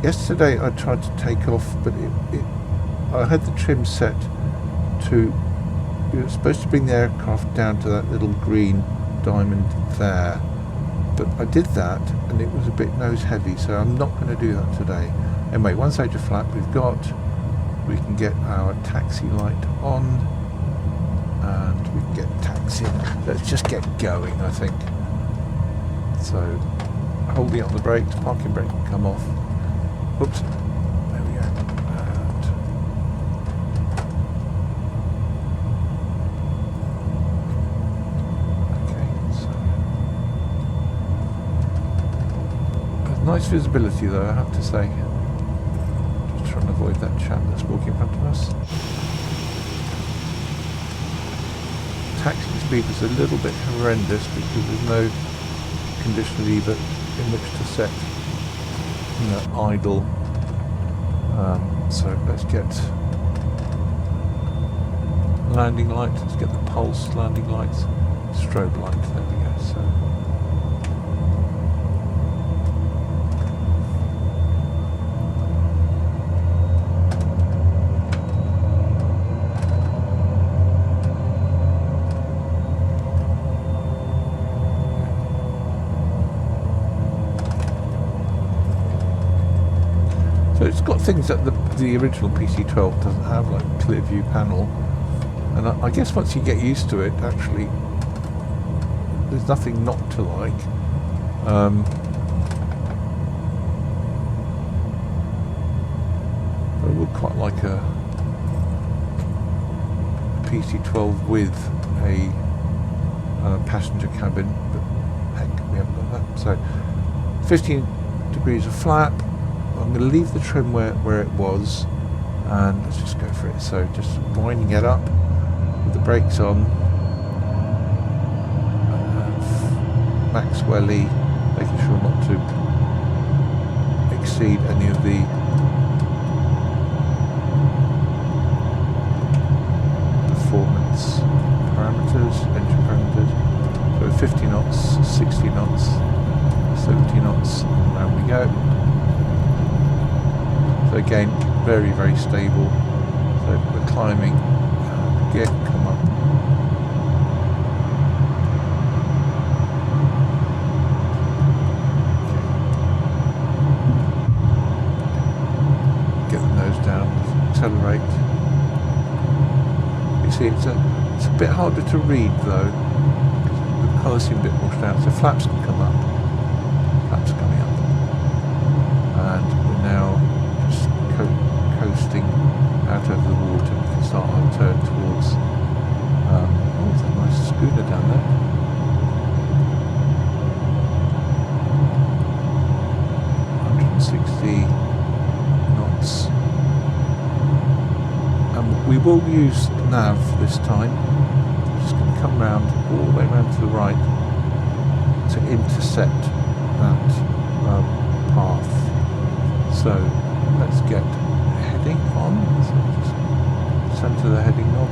yesterday I tried to take off, but I had the trim set to, you're supposed to bring the aircraft down to that little green diamond there, but I did that and it was a bit nose heavy, so I'm not going to do that today. Anyway, one stage of flap we've got. We can get our taxi light on and we can get taxi. Let's just get going, I think. So holding on the brakes, parking brake can come off. Oops, there we go. And okay, so nice visibility though, I have to say. Just trying to avoid that chap that's walking in front of us. Taxiing speed is a little bit horrendous because there's no condition lever in which to set, you know, idle. So let's get landing light. Let's get the pulse landing lights, strobe light. There we go. So So it's got things that the original PC-12 doesn't have, like clear view panel, and I guess once you get used to it, actually, there's nothing not to like. I would quite like a PC-12 with a passenger cabin, but heck, we haven't got that. So 15 degrees of flap. I'm going to leave the trim where it was, and let's just go for it. So just winding it up with the brakes on, Maxwell-y, making sure not to exceed any of the performance parameters, engine parameters. So 50 knots, 60 knots, 70 knots, and round we go. So again, very, very stable. So we're climbing, gear can come up. Get the nose down, accelerate. You see, it's a bit harder to read though, because the colours seem a bit washed out. So flaps can come up, flaps coming up, and we're now coasting out over the water. We can start our turn towards oh, there's a nice schooner down there. knots. We will use nav this time. Just going to come round all the way round to the right to intercept that path. So let's get heading on. So just centre the heading knob.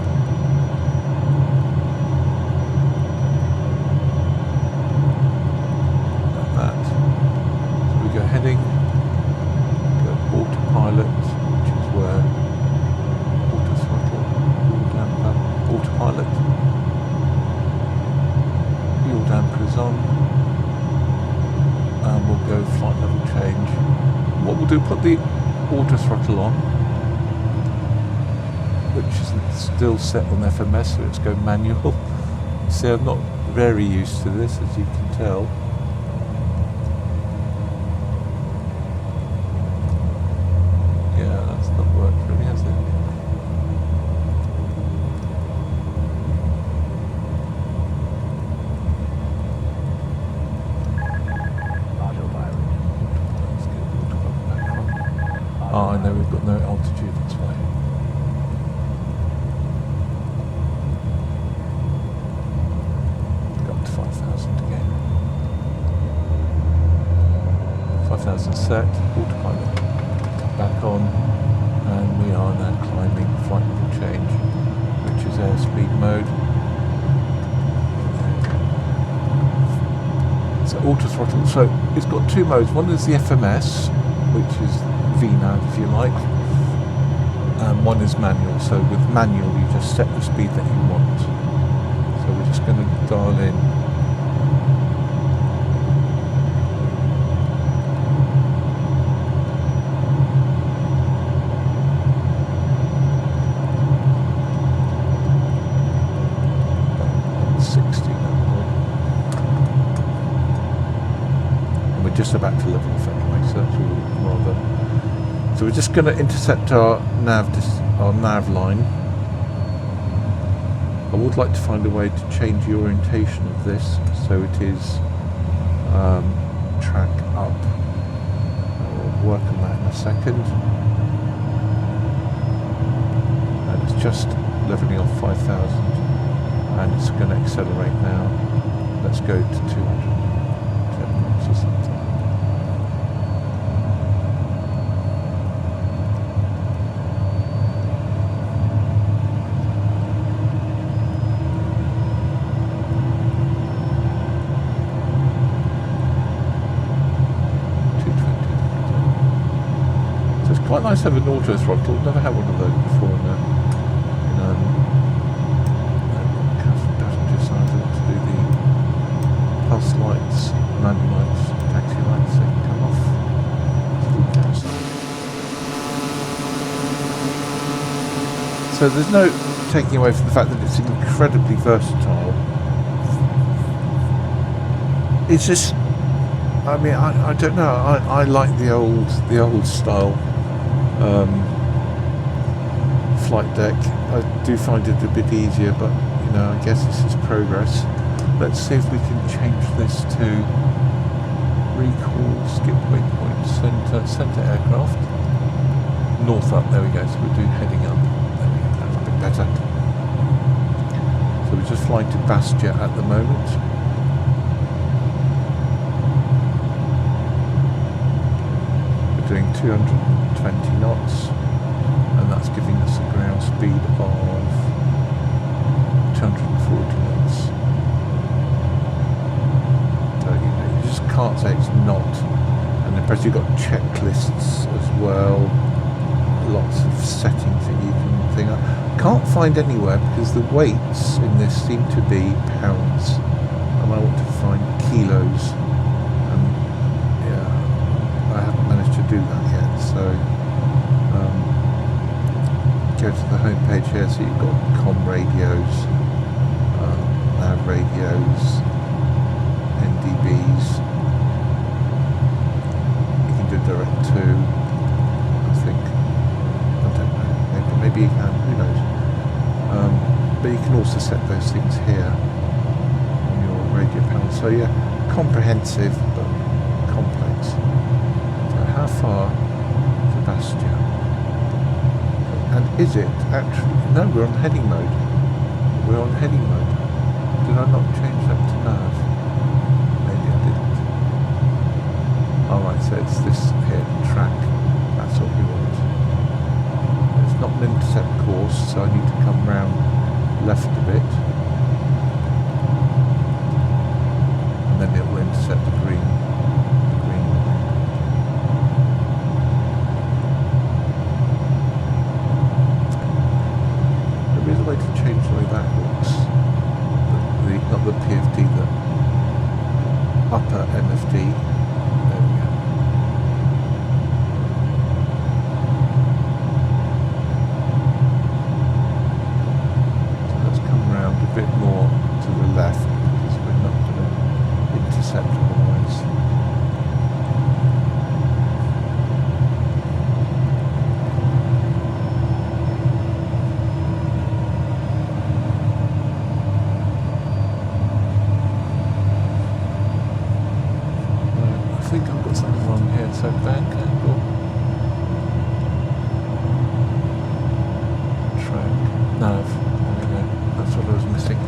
Like that. So we go heading, go autopilot, which is where auto throttle, autopilot, fuel damper is on, and we'll go flight level change. What we'll do, put the auto throttle on, which isn't still set on FMS, so let's go manual. See, I'm not very used to this, as you can tell. Yeah, that's not worked really, has it? set, autopilot back on, and we are now climbing flight level change, which is airspeed mode. So auto throttle, so it's got two modes. One is the FMS, which is VNAV if you like, and one is manual. So with manual you just set the speed that you want. So we're just going to dial in just about to level off anyway, so that's all rather. So we're just going to intercept our nav line. I would like to find a way to change the orientation of this so it is track up. I'll work on that in a second. And it's just leveling off 5,000 and it's going to accelerate now. Let's go to 210 knots or something. Quite nice to have an auto throttle. Never had one of those before in passenger side. To do the pulse lights, landing lights, taxi lights, they can come off. So there's no taking away from the fact that it's incredibly versatile. It's just, I mean, I don't know. I like the old style. Flight deck. I do find it a bit easier, but you know, I guess this is progress. Let's see if we can change this to recall, skip waypoint, center aircraft, north up. There we go. So we'll do heading up. There we go. That's a bit better. So we're just flying to Bastia at the moment. Doing 220 knots, and that's giving us a ground speed of 240 knots. So you just can't say it's not. And then plus you've got checklists as well, lots of settings that you can think of. Can't find anywhere because the weights in this seem to be pounds, and I want to find kilos. Do that yet, so go to the home page here. So you've got com radios, nav radios, NDBs. You can do direct to, I think. I don't know. Maybe you can. Who knows? But you can also set those things here on your radio panel. So yeah, comprehensive but complex. How far to Bastia? And is it actually... No, we're on heading mode. We're on heading mode. Did I not change that to nav? Maybe I didn't. Alright, so it's this here, track. That's what we want. It's not an intercept course, so I need to come round left a bit. And then it will intercept the green. Way to change the way that looks. Not the PFD, the upper MFD. There we go. So let's come round a bit more to the left because we're not going to intercept otherwise. I think I've got something wrong here, so bank angle, track, nav, there we go, that's what I was missing.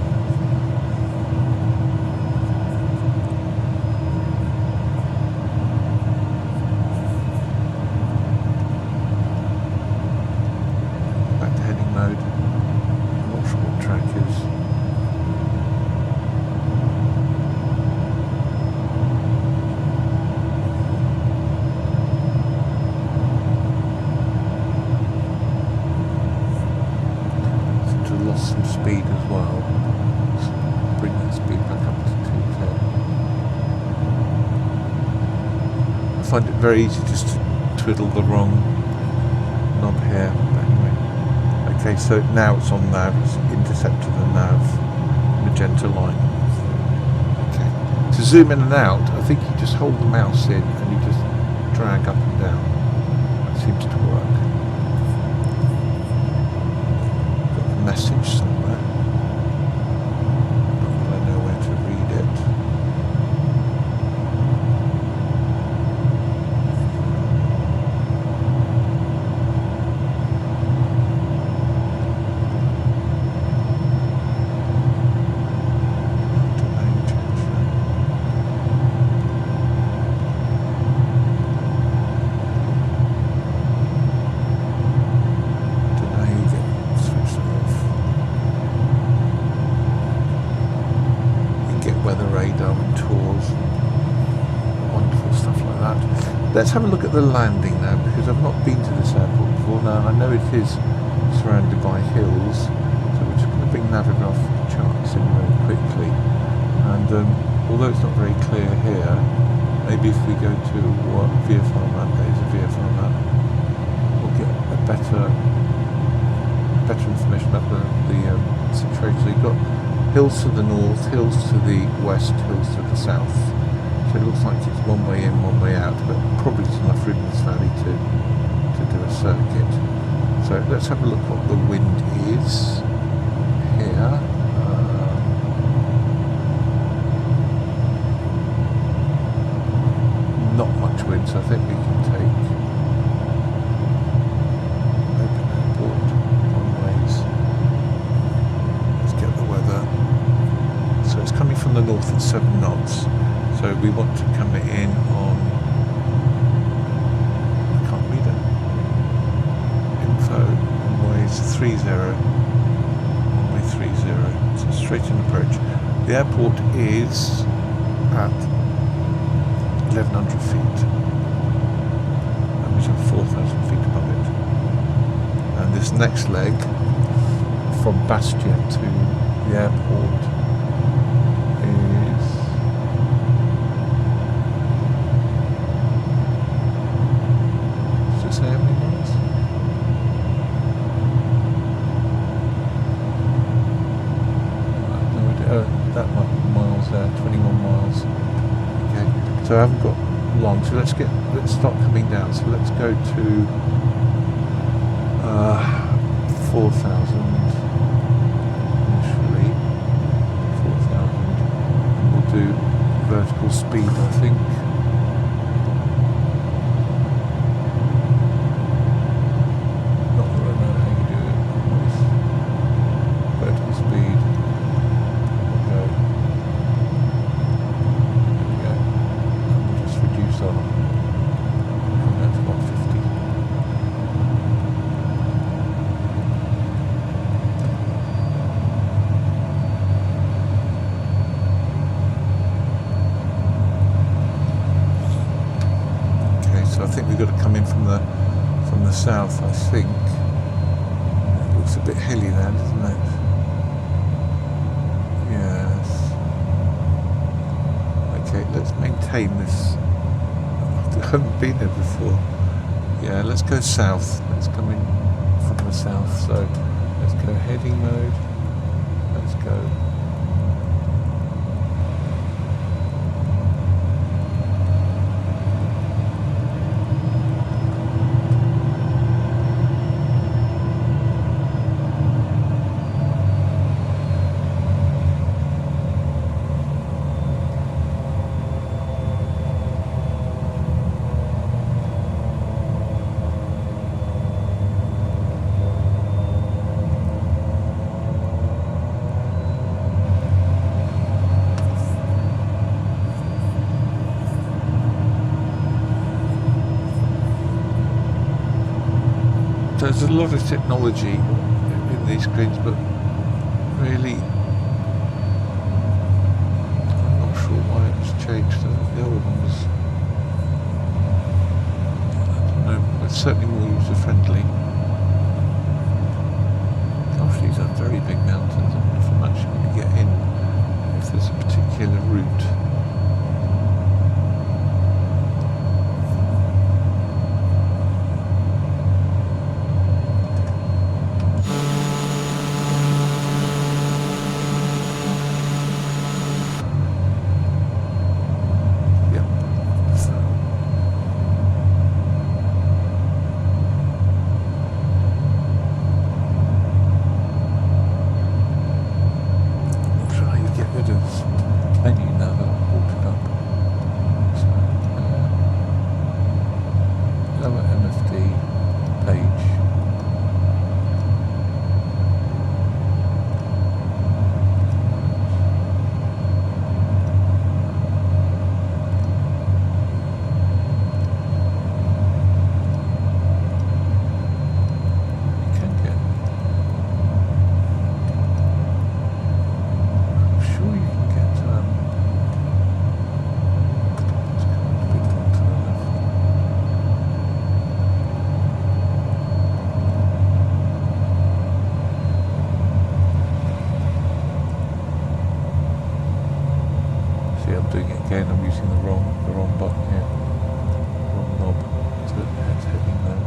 find it very easy just to twiddle the wrong knob here. But anyway. Okay, so now it's on nav, it's intercepted the nav magenta line. Okay. To zoom in and out, I think you just hold the mouse in and you just drag up and down. That seems to work. Got a message somewhere. Not that I know where to read it. Let's have a look at the landing now, because I've not been to this airport before. Now I know it is surrounded by hills, so we're just going to bring navigograph charts in very quickly. And although it's not very clear here, maybe if we go to what VFR map, there's a VFR map, we'll get a better information about the situation. So you've got hills to the north, hills to the west, hills to the south. So it looks like it's one way in, one way out, but probably it's enough room in this valley to do a circuit. So let's have a look what the wind is here. Not much wind, so I think we can take open airport one ways. Let's get the weather. So it's coming from the north at 7 knots. So we want to come in on, I can't read it, info, runways 30, runway 30, so straight in approach. The airport is at 1100 feet, and we have 4,000 feet above it. And this next leg, from Bastia to the airport, so I haven't got long, so let's start coming down. So let's go to 4,000 initially, 4,000, and we'll do vertical speed, I think. Not that I know how you do it. Vertical speed. I think we've got to come in from the south, I think. It looks a bit hilly there, doesn't it? Yes. Okay, let's maintain this. I haven't been there before. Yeah, let's go south. Let's come in from the south. So let's go heading mode. Let's go. There's a lot of technology in these screens, but really I'm not sure why it was changed. The other one was, I don't know, it's certainly more user friendly. Gosh, these are very big mountains. I wonder if I'm actually going to get in if there's a particular route. doing it again. I'm using the wrong button here, wrong knob. So it's heading there.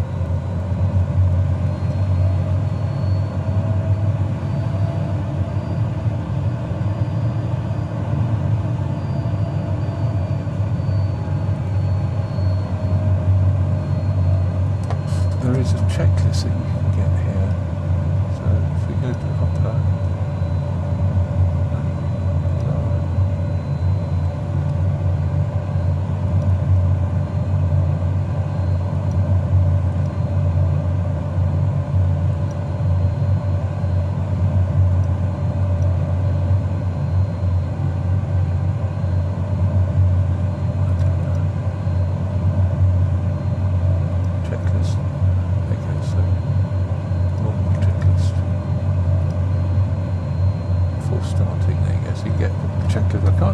There is a checklist that you can get here. So if we go to the hopper.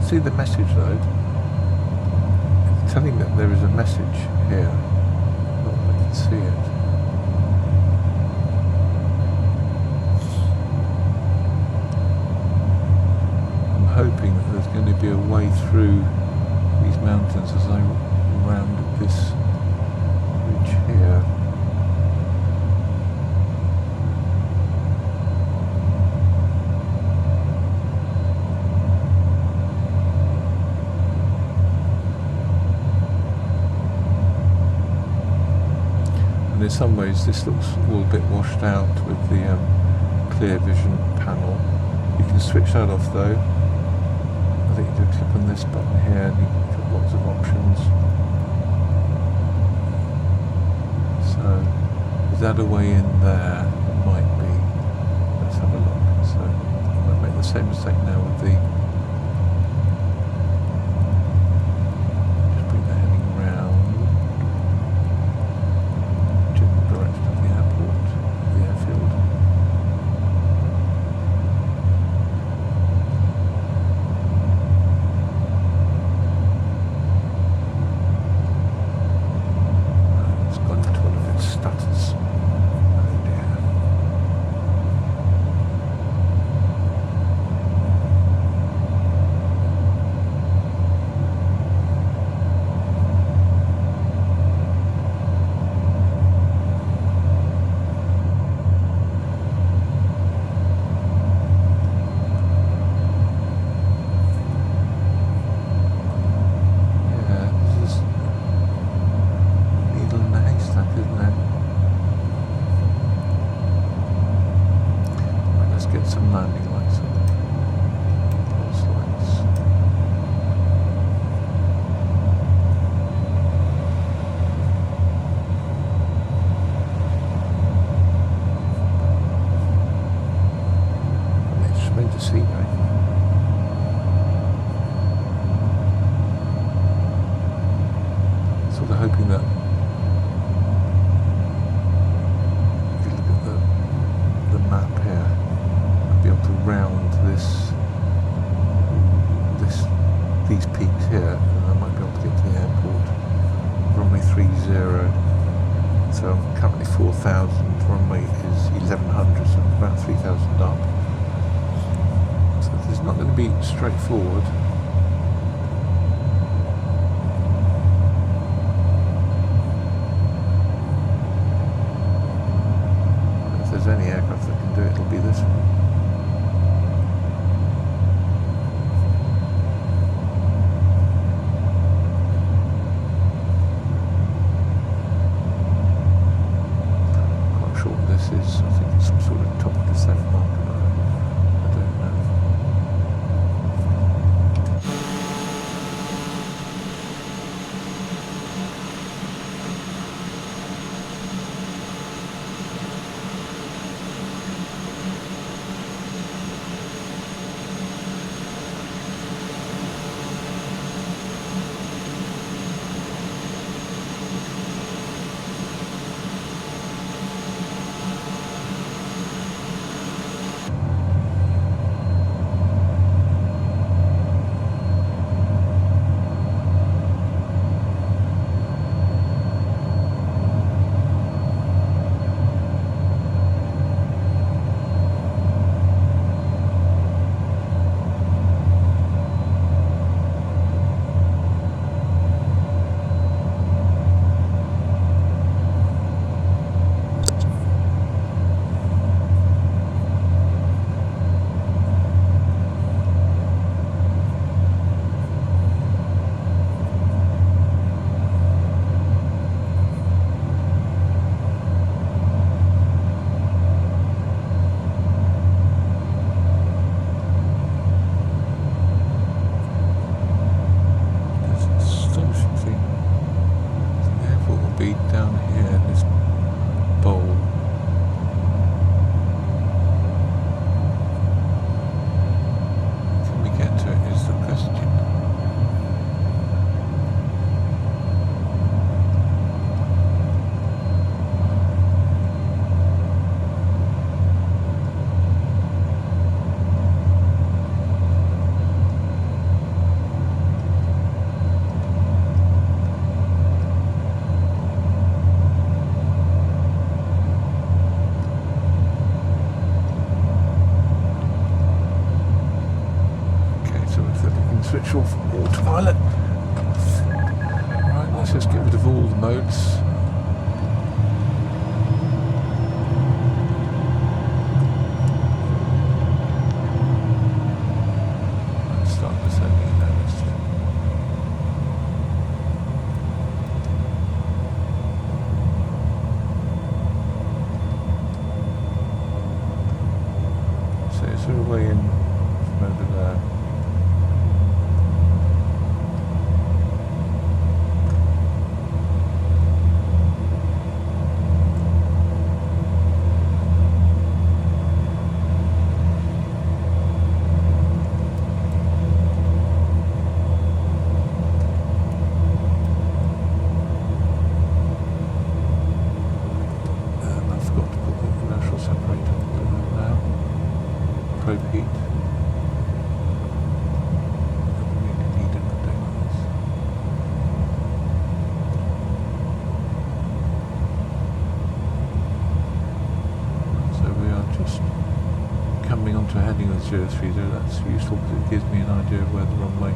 See the message though. It's telling that there is a message here. Not that I can see it. I'm hoping that there's going to be a way through these mountains as I round this ridge here. In some ways this looks all a bit washed out with the clear vision panel. You can switch that off though. I think you do click on this button here and you can put lots of options. So is that a way in there? It might be. Let's have a look. So I might make the same mistake now with the hoping that if you look at the map here, I'll be able to round these peaks here, and I might be able to get to the airport. Runway 30. So I'm currently 4,000. Runway is 1,100, so I'm about 3,000 up. So it's not going to be straightforward. If there's any aircraft that can do it, it'll be this one. I think it's some sort of top descent marker, but I don't know. switch off autopilot. Right, let's just get rid of all the modes. Let's start descending now. So is there a way in from over there? That's useful because it gives me an idea of where the runway,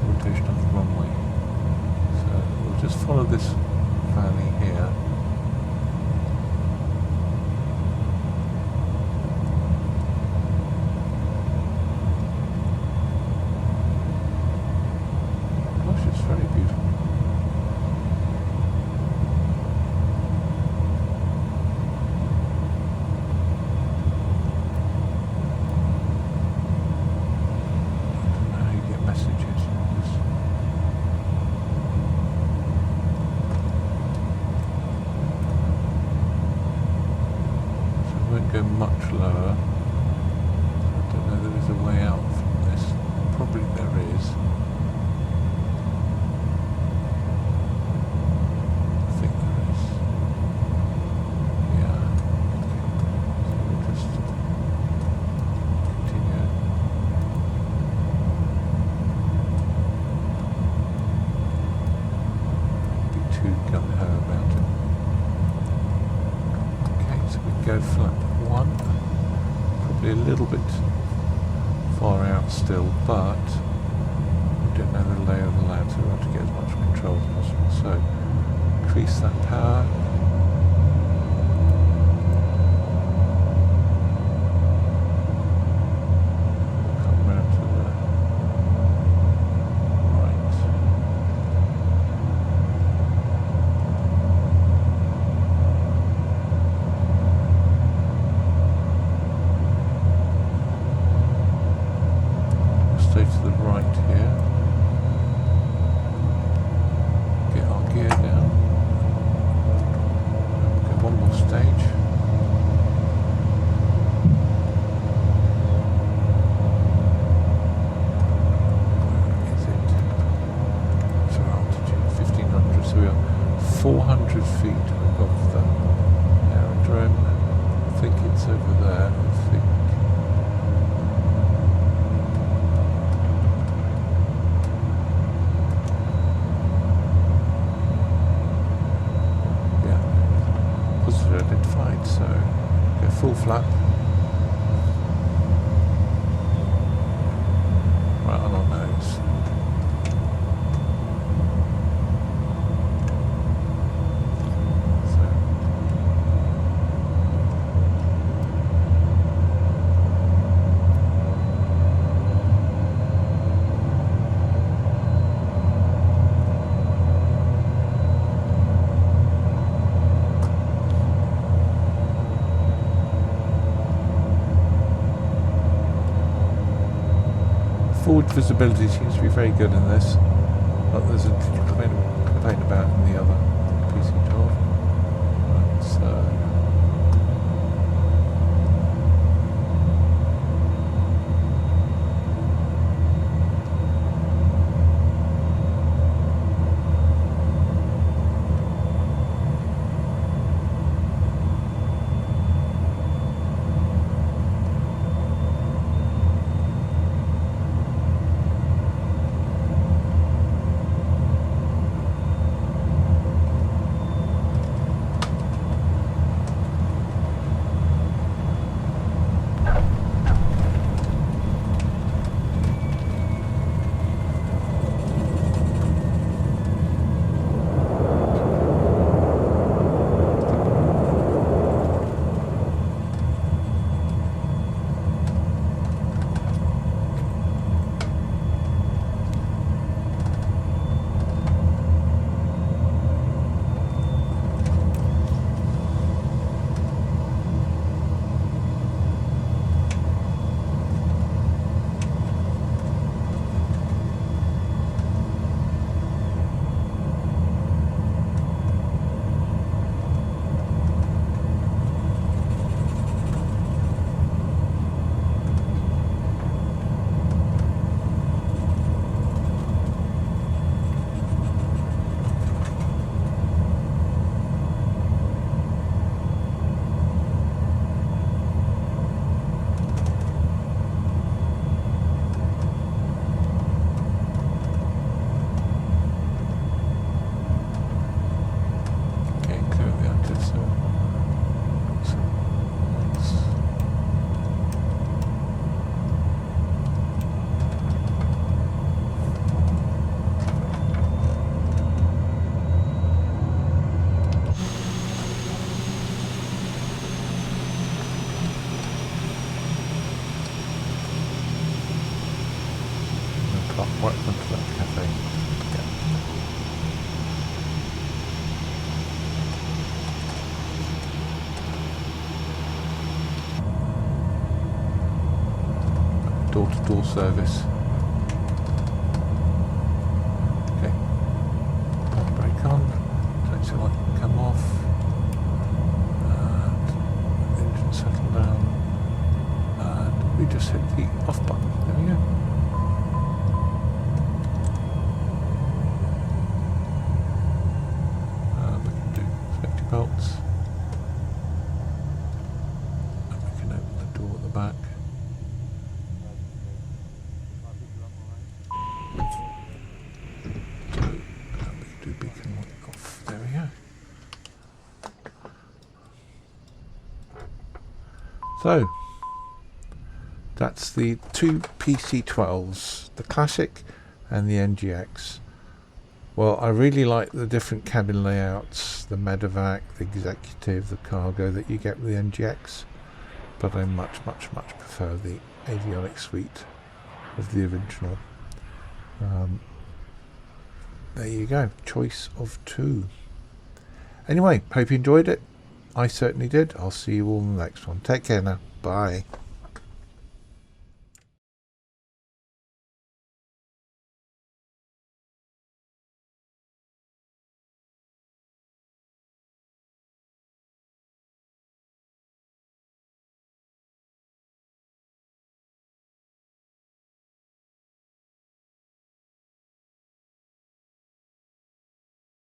rotation of the runway. So we'll just follow this valley here. Gosh, it's very beautiful. Go much lower. I don't know, there is a way out from this. Probably there is. I think there is. Yeah. Okay. So we'll just continue. Don't be too gung-ho about it. Okay, so we go flat. Probably a little bit far out still, but we don't know the lay of the land, so we want to get as much control as possible. So increase that power. Come round to the right. To the right here. Get our gear down. Go one more stage. Where is it? What's our altitude? 1500. So we are 400 feet above the aerodrome. I think it's over there. I think. Identified, so go full flap. Right on our nose. Forward visibility seems to be very good in this, but there's a complaint about in the other PC-12. Right, so right in front of that cafe. Yeah. Door-to-door service. Okay. Park brake on. Taxi light can come off. And engine settle down. And we just hit the off button. There we go. We can do safety belts. And we can open the door at the back. So, we can do beacon light off. There we go. So, that's the two PC-12's, the Classic and the NGX. Well, I really like the different cabin layouts, the medevac, the executive, the cargo that you get with the NGX, but I much prefer the avionics suite of the original. There you go, choice of two. Anyway, hope you enjoyed it. I certainly did. I'll see you all in the next one. Take care now. Bye.